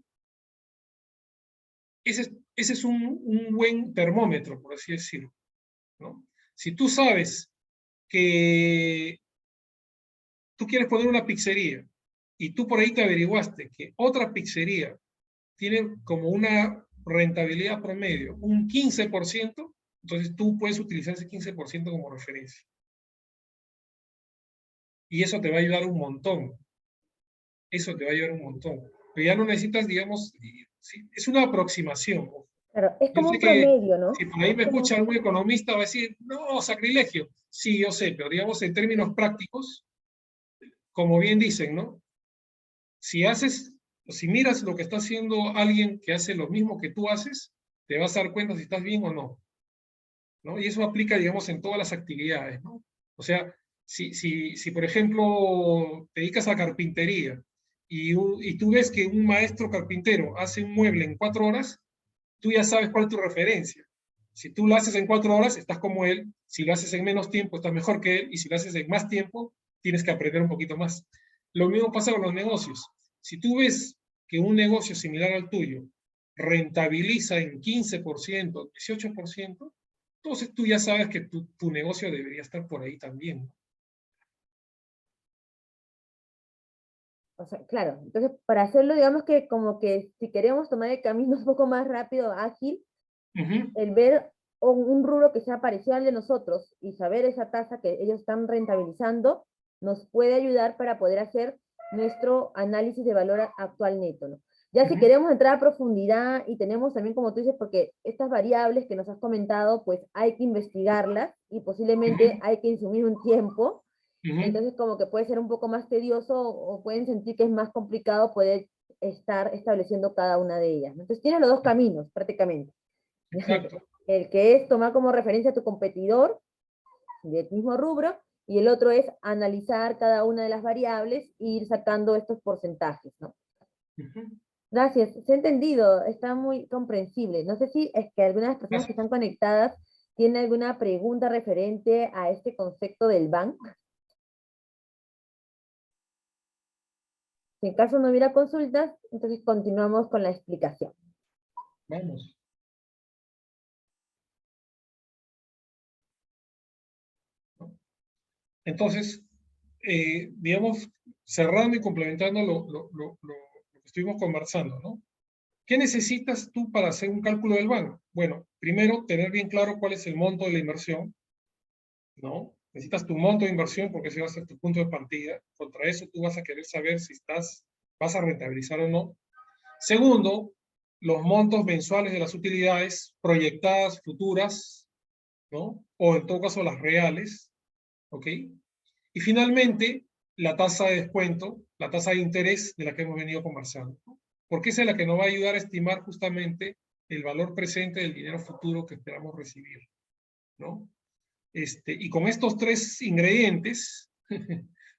Ese es un buen termómetro, por así decirlo, ¿no? Si tú sabes que tú quieres poner una pizzería y tú por ahí te averiguaste que otra pizzería tiene como una rentabilidad promedio, un 15%, entonces tú puedes utilizar ese 15% como referencia. Y eso te va a ayudar un montón. Eso te va a ayudar un montón. Pero ya no necesitas, digamos, sí, es una aproximación. Claro, es Yo como sé un que promedio, ¿no? si por ahí Es me como, escucha algún economista, va a decir, no, sacrilegio. Sí, yo sé, pero digamos en términos prácticos, como bien dicen, ¿no? Si haces, si miras lo que está haciendo alguien que hace lo mismo que tú haces, te vas a dar cuenta si estás bien o no, ¿no? Y eso aplica, digamos, en todas las actividades, ¿no? O sea, si por ejemplo, te dedicas a carpintería y tú ves que un maestro carpintero hace un mueble en 4 horas, tú ya sabes cuál es tu referencia. Si tú lo haces en 4 horas, estás como él. Si lo haces en menos tiempo, estás mejor que él. Y si lo haces en más tiempo, tienes que aprender un poquito más. Lo mismo pasa con los negocios. Si tú ves que un negocio similar al tuyo rentabiliza en 15%, 18%, entonces tú ya sabes que tu negocio debería estar por ahí también. o sea, claro, entonces para hacerlo, digamos que como que si queremos tomar el camino un poco más rápido, ágil, Uh -huh. el ver un rubro que sea parecido al de nosotros y saber esa tasa que ellos están rentabilizando, nos puede ayudar para poder hacer nuestro análisis de valor actual neto, ¿no? Ya Uh si -huh. queremos entrar a profundidad y tenemos también, como tú dices, porque estas variables que nos has comentado, pues hay que investigarlas y Uh posiblemente -huh. hay que insumir un tiempo, Uh -huh. entonces como que puede ser un poco más tedioso o pueden sentir que es más complicado poder estar estableciendo cada una de ellas, ¿no? Entonces tienes los dos caminos prácticamente. Exacto. El que es tomar como referencia a tu competidor del mismo rubro, y el otro es analizar cada una de las variables e ir sacando estos porcentajes, ¿no? Uh -huh. Gracias, se ha entendido, está muy comprensible. No sé si es que algunas personas que Gracias. están conectadas tienen alguna pregunta referente a este concepto del bank. Si en caso no hubiera consultas, entonces continuamos con la explicación. Vamos. Entonces, digamos, cerrando y complementando lo que estuvimos conversando, ¿no? ¿Qué necesitas tú para hacer un cálculo del banco? Bueno, primero, tener bien claro cuál es el monto de la inversión, ¿no? Necesitas tu monto de inversión porque ese va a ser tu punto de partida. Contra eso tú vas a querer saber si vas a rentabilizar o no. Segundo, los montos mensuales de las utilidades proyectadas, futuras, ¿no? O en todo caso las reales, ¿ok? Y finalmente, la tasa de descuento, la tasa de interés de la que hemos venido conversando, ¿no? Porque esa es la que nos va a ayudar a estimar justamente el valor presente del dinero futuro que esperamos recibir, ¿no? Y con estos tres ingredientes,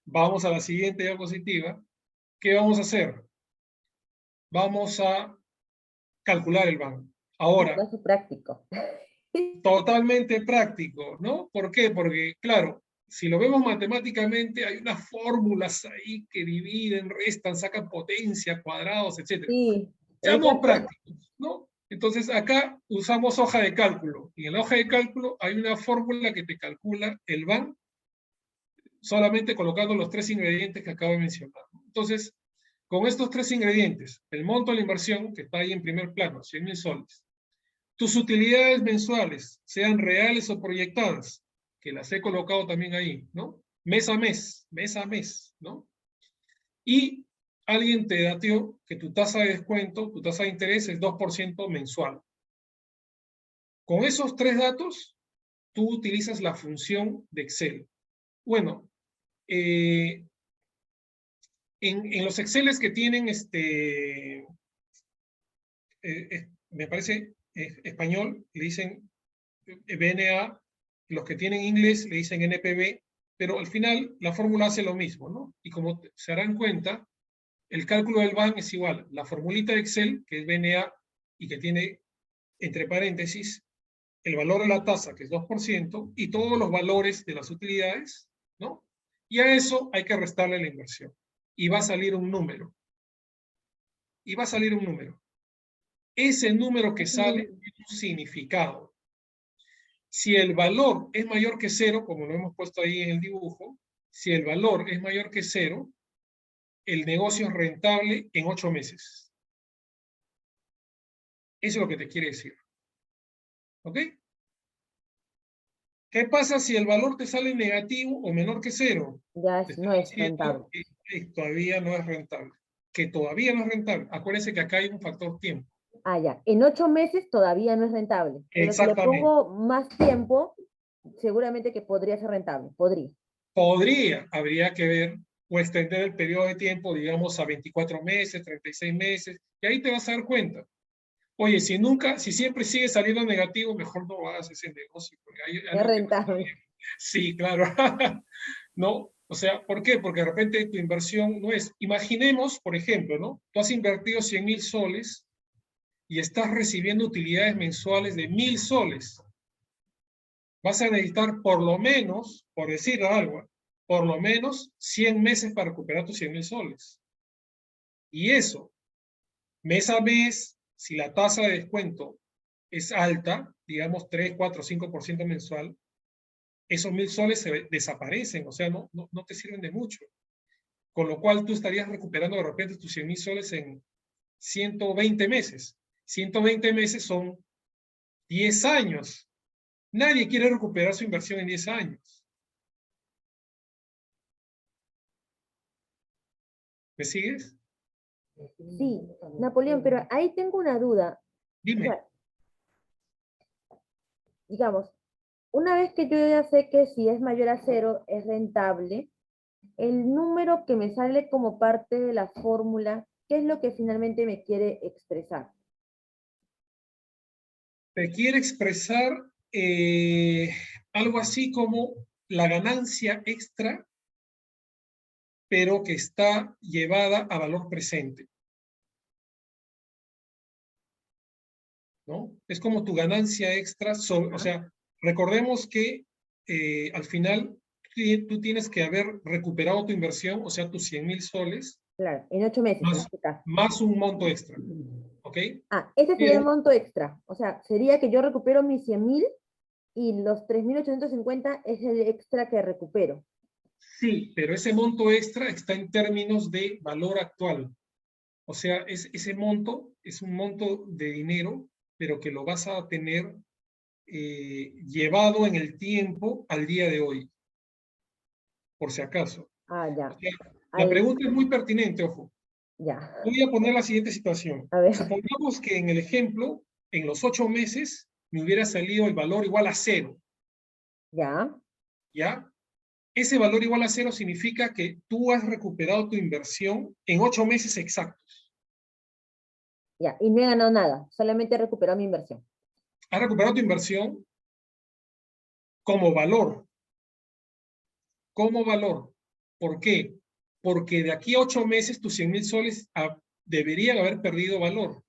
vamos a la siguiente diapositiva. ¿Qué vamos a hacer? Vamos a calcular el banco. Un Ahora, caso práctico. totalmente práctico, ¿no? ¿Por qué? Porque, claro, si lo vemos matemáticamente, hay unas fórmulas ahí que dividen, restan, sacan potencia, cuadrados, etc. Sí, Seamos exacto. prácticos, ¿no? Entonces, acá usamos hoja de cálculo. Y en la hoja de cálculo hay una fórmula que te calcula el BAN solamente colocando los tres ingredientes que acabo de mencionar. Entonces, con estos tres ingredientes, el monto de la inversión, que está ahí en primer plano, 100.000 soles, tus utilidades mensuales, sean reales o proyectadas, que las he colocado también ahí, ¿no? Mes a mes, ¿no? Y alguien te dateó que tu tasa de descuento, tu tasa de interés es 2% mensual. Con esos tres datos, tú utilizas la función de Excel. Bueno, en los Exceles que tienen, me parece, español, le dicen BNA, los que tienen inglés le dicen NPV, pero al final la fórmula hace lo mismo, ¿no? Y como se darán cuenta, el cálculo del BAN es igual. La formulita de Excel, que es BNA y que tiene entre paréntesis el valor de la tasa, que es 2%, y todos los valores de las utilidades, ¿no? Y a eso hay que restarle la inversión. Y va a salir un número. Y va a salir un número. Ese número que sale tiene un significado. Si el valor es mayor que cero, como lo hemos puesto ahí en el dibujo, si el valor es mayor que cero, el negocio es rentable en 8 meses. Eso es lo que te quiere decir. ¿Ok? ¿Qué pasa si el valor te sale negativo o menor que cero? Ya Te está no es rentable. diciendo que todavía no es rentable. Que todavía no es rentable. Acuérdense que acá hay un factor tiempo. Ah, ya. En 8 meses todavía no es rentable. Pero si le Exactamente. pongo más tiempo, seguramente que podría ser rentable. Podría. Habría que ver o extender el periodo de tiempo, digamos, a 24 meses, 36 meses, y ahí te vas a dar cuenta. Oye, si siempre sigue saliendo negativo, mejor no hagas ese negocio, porque hay Es algo que no está rentable. bien. Sí, claro. ¿No? O sea, ¿por qué? Porque de repente tu inversión no es. Imaginemos, por ejemplo, ¿no? Tú has invertido 100.000 soles y estás recibiendo utilidades mensuales de 1.000 soles. Vas a necesitar por lo menos, por decir algo, por lo menos 100 meses para recuperar tus 100.000 soles. Y eso, mes a mes, si la tasa de descuento es alta, digamos 3, 4, 5% mensual, esos 1.000 soles desaparecen, o sea, no te sirven de mucho. Con lo cual tú estarías recuperando de repente tus 100.000 soles en 120 meses. 120 meses son 10 años. Nadie quiere recuperar su inversión en 10 años. ¿Me sigues? Sí, Napoleón, pero ahí tengo una duda. O Dime. sea, digamos, una vez que yo ya sé que si es mayor a cero es rentable, el número que me sale como parte de la fórmula, ¿qué es lo que finalmente me quiere expresar? Te quiere expresar algo así como la ganancia extra, pero que está llevada a valor presente, ¿no? Es como tu ganancia extra, o ¿Ah? sea, recordemos que al final tú tienes que haber recuperado tu inversión, o sea, tus 100.000 soles, Claro, en 8 meses en más, este caso. más un monto extra, ¿ok? Ah, ese sería el Pero monto extra. O sea, sería que yo recupero mis 100.000 y los 3.850 es el extra que recupero. Sí, pero ese monto extra está en términos de valor actual. O sea, ese monto es un monto de dinero, pero que lo vas a tener llevado en el tiempo al día de hoy, por si acaso. Ah, O ya. sea, la Al, pregunta es muy pertinente, ojo. ya. Voy a poner la siguiente situación. A ver, Supongamos que en el ejemplo, en los 8 meses, me hubiera salido el valor igual a cero, ya, ¿ya? Ese valor igual a cero significa que tú has recuperado tu inversión en 8 meses exactos. ya. Y no he ganado nada, solamente he recuperado mi inversión. Has recuperado tu inversión como valor. Como valor. ¿Por qué? Porque de aquí a 8 meses tus 100.000 soles deberían haber perdido valor.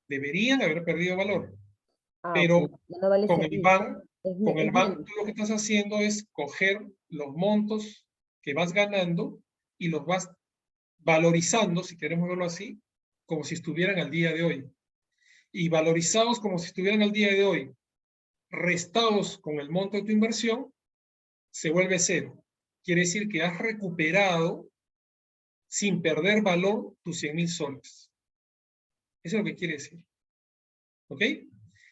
Deberían haber perdido valor. Ah, ok. Pero Ya no vale con ese el riesgo. banco, con el Es banco menos. tú lo que estás haciendo es coger los montos que vas ganando y los vas valorizando, si queremos verlo así, como si estuvieran al día de hoy. Y valorizados como si estuvieran al día de hoy, restados con el monto de tu inversión, se vuelve cero. Quiere decir que has recuperado sin perder valor tus 100.000 soles. Eso es lo que quiere decir. ¿Ok?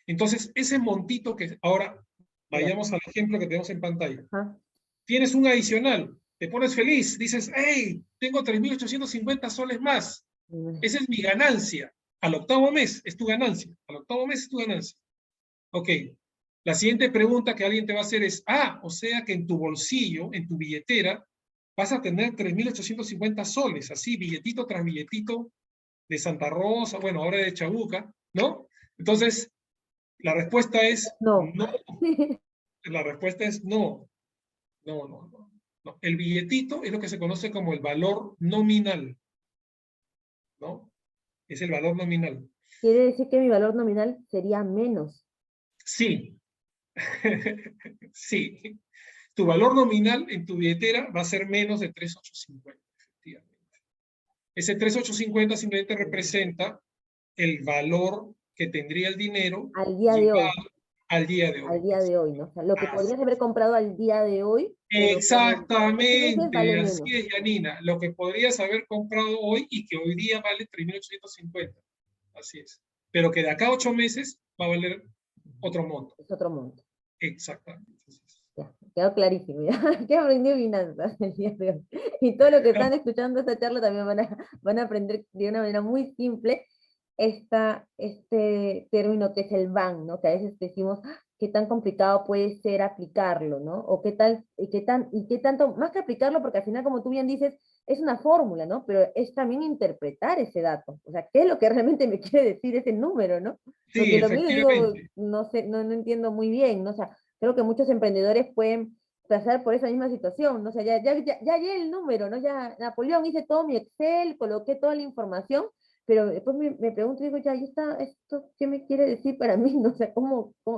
Entonces, ese montito que ahora Ya. vayamos al ejemplo que tenemos en pantalla. Ajá. Tienes un adicional, te pones feliz, dices, hey, tengo 3.850 soles más. Esa es mi ganancia. Al octavo mes es tu ganancia. Al octavo mes es tu ganancia. Ok. La siguiente pregunta que alguien te va a hacer es, o sea que en tu bolsillo, en tu billetera, vas a tener 3.850 soles, así, billetito tras billetito de Santa Rosa, bueno, ahora de Chabuca, ¿no? Entonces, la respuesta es No. no. La respuesta es no. No, no, no, no. El billetito es lo que se conoce como el valor nominal, ¿no? Es el valor nominal. Quiere decir que mi valor nominal sería menos. Sí, sí. Tu valor nominal en tu billetera va a ser menos de 3.850, efectivamente. Ese 3.850 simplemente representa el valor que tendría el dinero Al día de hoy. llevado al día de Al hoy. día de hoy, ¿no? O sea, lo que Así podrías haber comprado al día de hoy, pero por los 8 meses vale exactamente, menos. así es, Janina. Lo que podrías haber comprado hoy y que hoy día vale 3.850. Así es. Pero que de acá a 8 meses va a valer otro monto. Es otro monto. Exactamente. Así es. Ya, quedó clarísimo. Ya, que aprendí finanzas el día de hoy. Y todos los que están escuchando esta charla también van a aprender de una manera muy simple este término que es el BAN, ¿no? Que a veces decimos, "Ah, qué tan complicado puede ser aplicarlo, ¿no? O qué tal, y qué tanto, más que aplicarlo, porque al final, como tú bien dices, es una fórmula, ¿no? Pero es también interpretar ese dato. O sea, ¿qué es lo que realmente me quiere decir ese número, ¿no? Sí, Porque lo miro y digo, efectivamente. no sé, no entiendo muy bien, ¿no? O sea, creo que muchos emprendedores pueden pasar por esa misma situación, ¿no? O sea, ya hallé el número, ¿no? Ya Napoleón hice todo mi Excel, coloqué toda la información, pero después me pregunto y digo, ya, ¿y esto qué me quiere decir para mí? ¿No? O sea,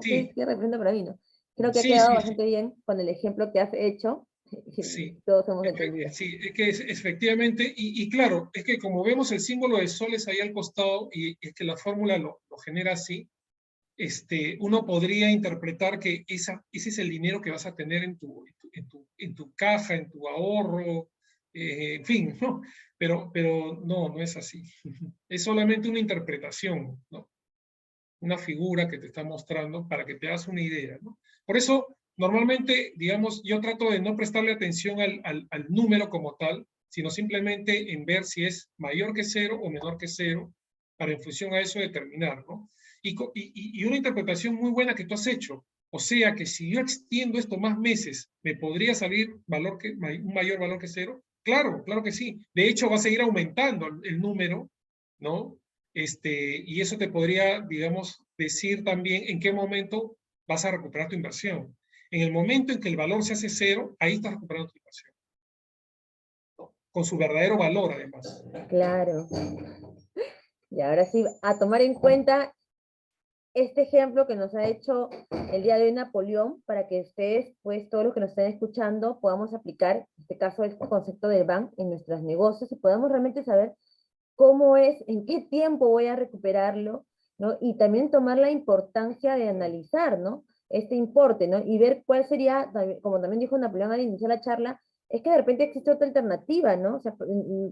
Sí, qué representa para mí, ¿no? Creo que ha sí, quedado sí, sí. bastante bien con el ejemplo que has hecho, Sí, todos hemos entendido. sí, es que efectivamente, y claro, es que como vemos el símbolo de soles ahí al costado, y es que la fórmula lo genera así, uno podría interpretar que ese es el dinero que vas a tener en tu caja, en tu ahorro, en fin, ¿no? Pero no es así. Es solamente una interpretación, ¿no? Una figura que te está mostrando para que te hagas una idea, ¿no? Por eso, normalmente, digamos, yo trato de no prestarle atención al número como tal, sino simplemente en ver si es mayor que cero o menor que cero, para en función a eso determinar, ¿no? Y una interpretación muy buena que tú has hecho, o sea que si yo extiendo esto más meses, ¿me podría salir un mayor valor que cero? Claro, claro que sí. De hecho, va a seguir aumentando el número, ¿no? Y eso te podría, digamos, decir también en qué momento vas a recuperar tu inversión. En el momento en que el valor se hace cero, ahí estás recuperando tu inversión, ¿no? Con su verdadero valor, además. Claro. Y ahora sí, a tomar en cuenta este ejemplo que nos ha hecho el día de hoy Napoleón, para que ustedes, pues todos los que nos estén escuchando, podamos aplicar, en este caso, el concepto del BAN en nuestros negocios y podamos realmente saber cómo es, en qué tiempo voy a recuperarlo, ¿no? Y también tomar la importancia de analizar, ¿no? este importe, ¿no? Y ver cuál sería, como también dijo Napoleón al iniciar la charla, es que de repente existe otra alternativa, ¿no? O sea,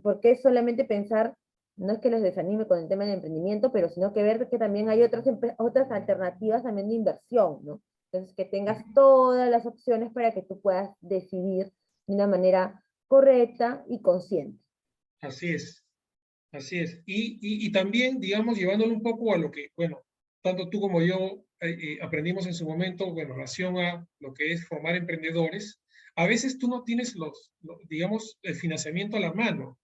¿por qué solamente pensar, no es que les desanime con el tema del emprendimiento, pero sino que ver que también hay otras alternativas también de inversión, ¿no? Entonces, que tengas todas las opciones para que tú puedas decidir de una manera correcta y consciente. Así es, así es. Y también, digamos, llevándolo un poco a lo que, bueno, tanto tú como yo aprendimos en su momento, en relación a lo que es formar emprendedores, a veces tú no tienes digamos, el financiamiento a la mano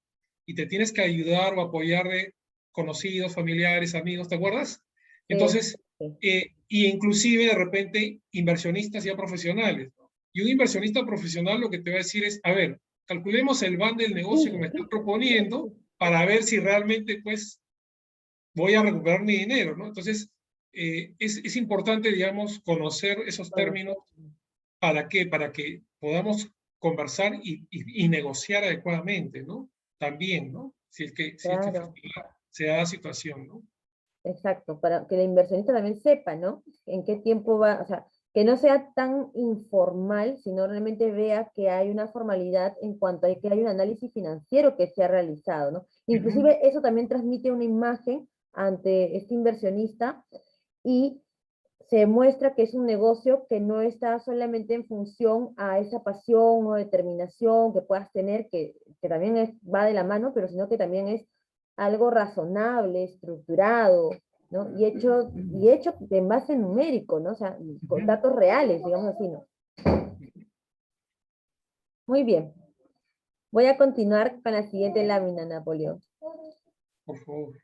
y te tienes que ayudar o apoyar de conocidos, familiares, amigos, ¿te acuerdas? Sí, Entonces, sí. y inclusive de repente inversionistas ya profesionales, ¿no? Y un inversionista profesional lo que te va a decir es, a ver, calculemos el van del negocio que me estás proponiendo para ver si realmente pues voy a recuperar mi dinero, ¿no? Entonces, es importante, digamos, conocer esos Bueno, términos. ¿Para qué? Para que podamos conversar y negociar adecuadamente, ¿no? También, ¿no? Si es que claro. se da la situación, ¿no? Exacto, para que el inversionista también sepa, ¿no? En qué tiempo va, o sea, que no sea tan informal, sino realmente vea que hay una formalidad en cuanto a que hay un análisis financiero que se ha realizado, ¿no? Ujú. Inclusive eso también transmite una imagen ante este inversionista y se muestra que es un negocio que no está solamente en función a esa pasión o determinación que puedas tener, que también va de la mano, pero sino que también es algo razonable, estructurado, ¿no? Y hecho en base numérico, ¿no? O sea, con Ujú. datos reales, digamos así, ¿no? Muy bien. Voy a continuar con la siguiente lámina, Napoleón. Por favor.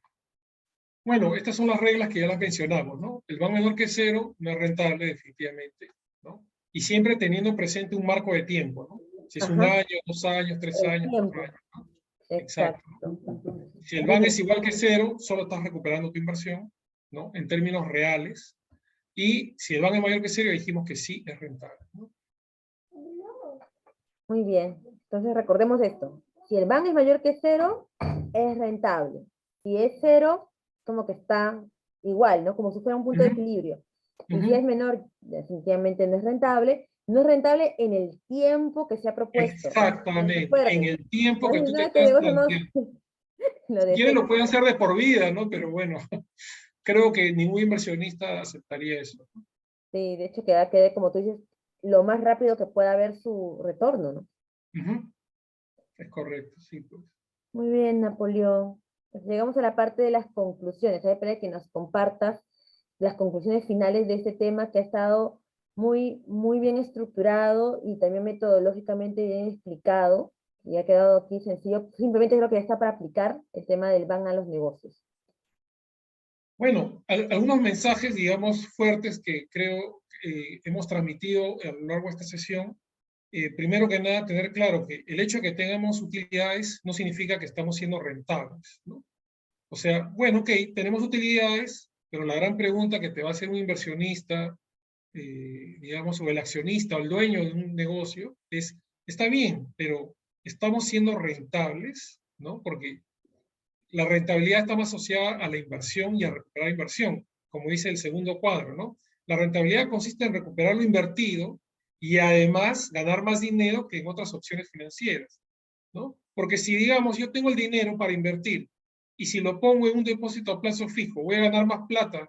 Bueno, estas son las reglas que ya las mencionamos, ¿no? El van menor que cero no es rentable, definitivamente, ¿no? Y siempre teniendo presente un marco de tiempo, ¿no? Si es un Ajá, año, 2 años, tres el años, 4 años, tiempo. ¿no? Exacto. Exacto. Si el Muy van bien. es igual que cero, solo estás recuperando tu inversión, ¿no? En términos reales. Y si el van es mayor que cero, dijimos que sí es rentable, ¿no? Muy bien. Entonces recordemos esto. Si el van es mayor que cero, es rentable. Si es cero, como que está igual, ¿no? Como si fuera un punto de Ujú, equilibrio. Y si es ujú. menor, definitivamente no es rentable. No es rentable en el tiempo que se ha propuesto. Exactamente, en Recuerden. el tiempo No que es tú te nada que estás negocio no planteando. lo Si quieres, deje. lo pueden hacer de por vida, ¿no? Pero bueno, creo que ningún inversionista aceptaría eso. Sí, de hecho, quede, como tú dices, lo más rápido que pueda haber su retorno, ¿no? Ujú. Es correcto, sí, pues. Muy bien, Napoleón. Pues llegamos a la parte de las conclusiones. Espera que nos compartas las conclusiones finales de este tema que ha estado muy, muy bien estructurado y también metodológicamente bien explicado. Y ha quedado aquí sencillo. Simplemente creo que ya está para aplicar el tema del ban a los negocios. Bueno, algunos mensajes, digamos, fuertes que creo hemos transmitido a lo largo de esta sesión. Primero que nada, tener claro que el hecho de que tengamos utilidades no significa que estamos siendo rentables, ¿no? O sea, bueno, ok, tenemos utilidades, pero la gran pregunta que te va a hacer un inversionista, digamos, o el accionista o el dueño de un negocio es, está bien, pero ¿estamos siendo rentables? ¿No? Porque la rentabilidad está más asociada a la inversión y a recuperar inversión, como dice el segundo cuadro, ¿no? La rentabilidad consiste en recuperar lo invertido y además ganar más dinero que en otras opciones financieras, ¿no? Porque si, digamos, yo tengo el dinero para invertir y si lo pongo en un depósito a plazo fijo, voy a ganar más plata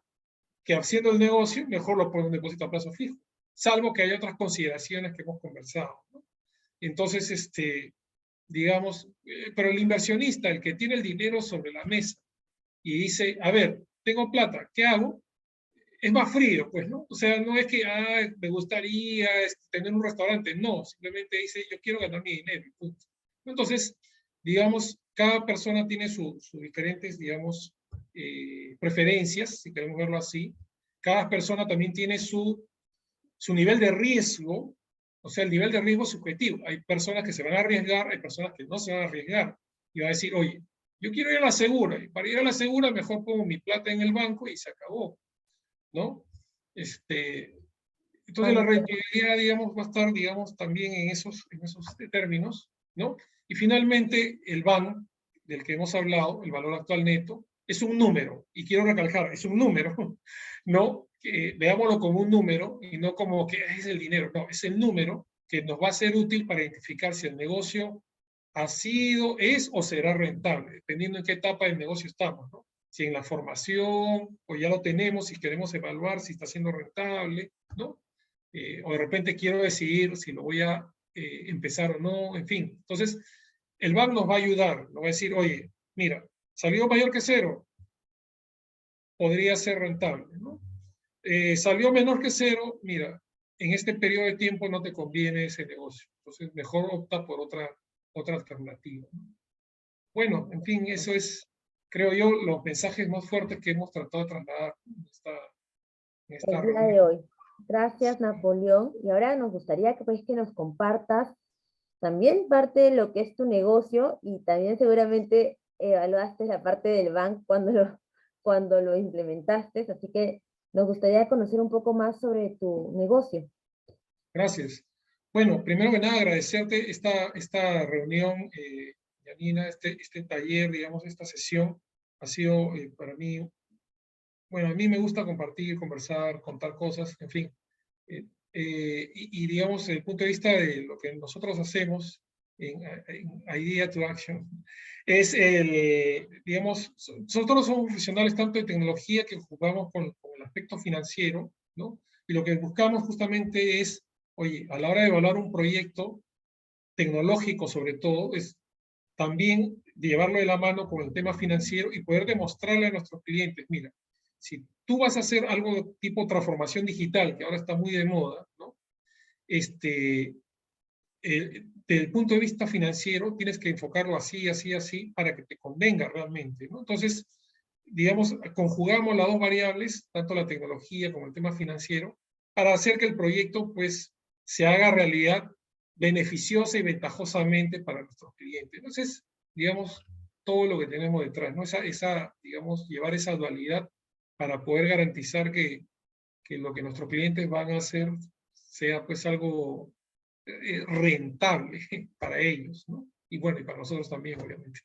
que haciendo el negocio, mejor lo pongo en un depósito a plazo fijo, salvo que haya otras consideraciones que hemos conversado, ¿no? Entonces, digamos, pero el inversionista, el que tiene el dinero sobre la mesa y dice, a ver, tengo plata, ¿qué hago? Es más frío, pues, ¿no? O sea, no es que, me gustaría tener un restaurante, no, simplemente dice, yo quiero ganar mi dinero, punto. Entonces, digamos, cada persona tiene sus diferentes, digamos, preferencias, si queremos verlo así. Cada persona también tiene su nivel de riesgo, o sea, el nivel de riesgo subjetivo. Hay personas que se van a arriesgar, hay personas que no se van a arriesgar. Y va a decir, oye, yo quiero ir a la segura, y para ir a la segura mejor pongo mi plata en el banco y se acabó, ¿no? Este, entonces la Muy bien. rentabilidad, digamos, va a estar, digamos, también en esos términos, ¿no? Y finalmente, el BAN, del que hemos hablado, el valor actual neto, es un número, y quiero recalcar, es un número, ¿no? que veámoslo como un número y no como que es el dinero, no, es el número que nos va a ser útil para identificar si el negocio ha sido, es o será rentable, dependiendo en qué etapa del negocio estamos, ¿no? Si en la formación, o ya lo tenemos, si queremos evaluar si está siendo rentable, ¿no? O de repente quiero decidir si lo voy a empezar o no, en fin. Entonces, el banco nos va a ayudar, nos va a decir, oye, mira, salió mayor que cero, podría ser rentable, ¿no? Salió menor que cero, mira, en este periodo de tiempo no te conviene ese negocio. Entonces, mejor opta por otra alternativa, ¿no? Bueno, en fin, eso es, creo yo, los mensajes más fuertes que hemos tratado de trasladar en esta El día de reunión. hoy. Gracias, Napoleón. Y ahora nos gustaría que, pues, que nos compartas también parte de lo que es tu negocio y también seguramente evaluaste la parte del banco cuando lo implementaste, así que nos gustaría conocer un poco más sobre tu negocio. Gracias. Bueno, primero que nada, agradecerte esta reunión, Janina, este taller, digamos, esta sesión. Ha sido para mí, bueno, a mí me gusta compartir, conversar, contar cosas, en fin. Digamos, desde el punto de vista de lo que nosotros hacemos en Idea to Action, es digamos, nosotros somos profesionales tanto de tecnología que jugamos con el aspecto financiero, ¿no? Y lo que buscamos justamente es, oye, a la hora de evaluar un proyecto tecnológico sobre todo, es también llevarlo de la mano con el tema financiero y poder demostrarle a nuestros clientes, mira, si tú vas a hacer algo de tipo transformación digital, que ahora está muy de moda, ¿no? Desde el punto de vista financiero, tienes que enfocarlo así, así, así, para que te convenga realmente, ¿no? Entonces, digamos, conjugamos las dos variables, tanto la tecnología como el tema financiero, para hacer que el proyecto, pues, se haga realidad beneficiosa y ventajosamente para nuestros clientes. Entonces, digamos, todo lo que tenemos detrás, ¿no? Digamos, llevar esa dualidad para poder garantizar que lo que nuestros clientes van a hacer sea, pues, algo rentable para ellos, ¿no? Y bueno, y para nosotros también, obviamente.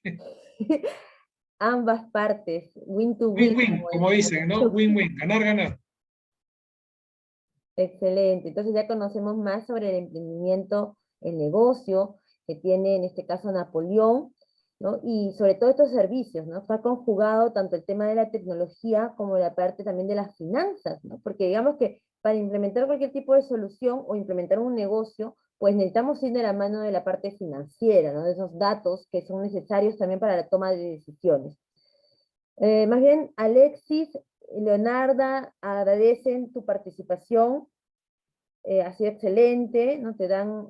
Ambas partes, win to win, Win-win, como como decimos dicen, en ¿no? Perú. Win-win, ganar, ganar. Excelente. Entonces ya conocemos más sobre el emprendimiento, el negocio que tiene en este caso Napoleón, ¿no? Y sobre todo estos servicios, ¿no? Está conjugado tanto el tema de la tecnología como la parte también de las finanzas, ¿no? Porque digamos que para implementar cualquier tipo de solución o implementar un negocio, pues necesitamos ir de la mano de la parte financiera, ¿no? De esos datos que son necesarios también para la toma de decisiones. Más bien, Alexis, Leonarda, agradecen tu participación, ha sido excelente, ¿no? Te dan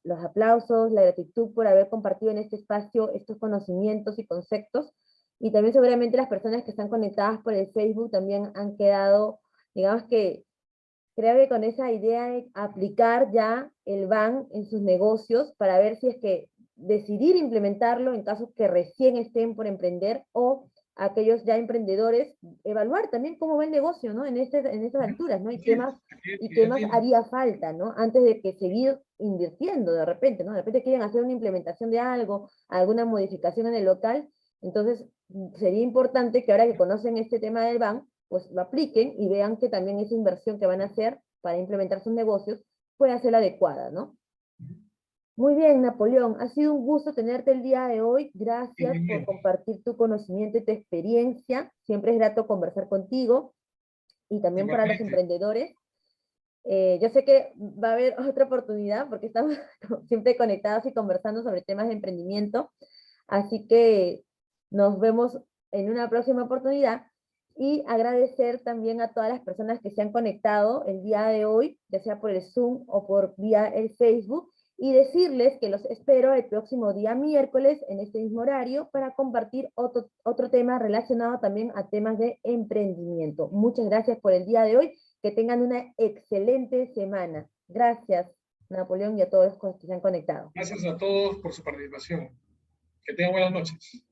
los aplausos, la gratitud por haber compartido en este espacio estos conocimientos y conceptos, y también seguramente las personas que están conectadas por el Facebook también han quedado, digamos que, creo que con esa idea de aplicar ya el BAN en sus negocios para ver si es que decidir implementarlo en casos que recién estén por emprender o aquellos ya emprendedores, evaluar también cómo va el negocio, ¿no? En estas alturas, ¿no? Así es, Y qué más así es. haría falta, ¿no? Antes de que seguir invirtiendo de repente, ¿no? De repente quieren hacer una implementación de algo, alguna modificación en el local, entonces sería importante que ahora que conocen este tema del BAN, pues lo apliquen y vean que también esa inversión que van a hacer para implementar sus negocios puede ser la adecuada, ¿no? Muy bien, Napoleón, ha sido un gusto tenerte el día de hoy. Gracias por Igualmente, compartir tu conocimiento y tu experiencia. Siempre es grato conversar contigo y también para los igualmente. emprendedores. Yo sé que va a haber otra oportunidad porque estamos siempre conectados y conversando sobre temas de emprendimiento. Así que nos vemos en una próxima oportunidad y agradecer también a todas las personas que se han conectado el día de hoy, ya sea por el Zoom o por vía el Facebook, y decirles que los espero el próximo día miércoles en este mismo horario para compartir otro tema relacionado también a temas de emprendimiento. Muchas gracias por el día de hoy, que tengan una excelente semana. Gracias, Napoleón, y a todos los que se han conectado. Gracias a todos por su participación. Que tengan buenas noches.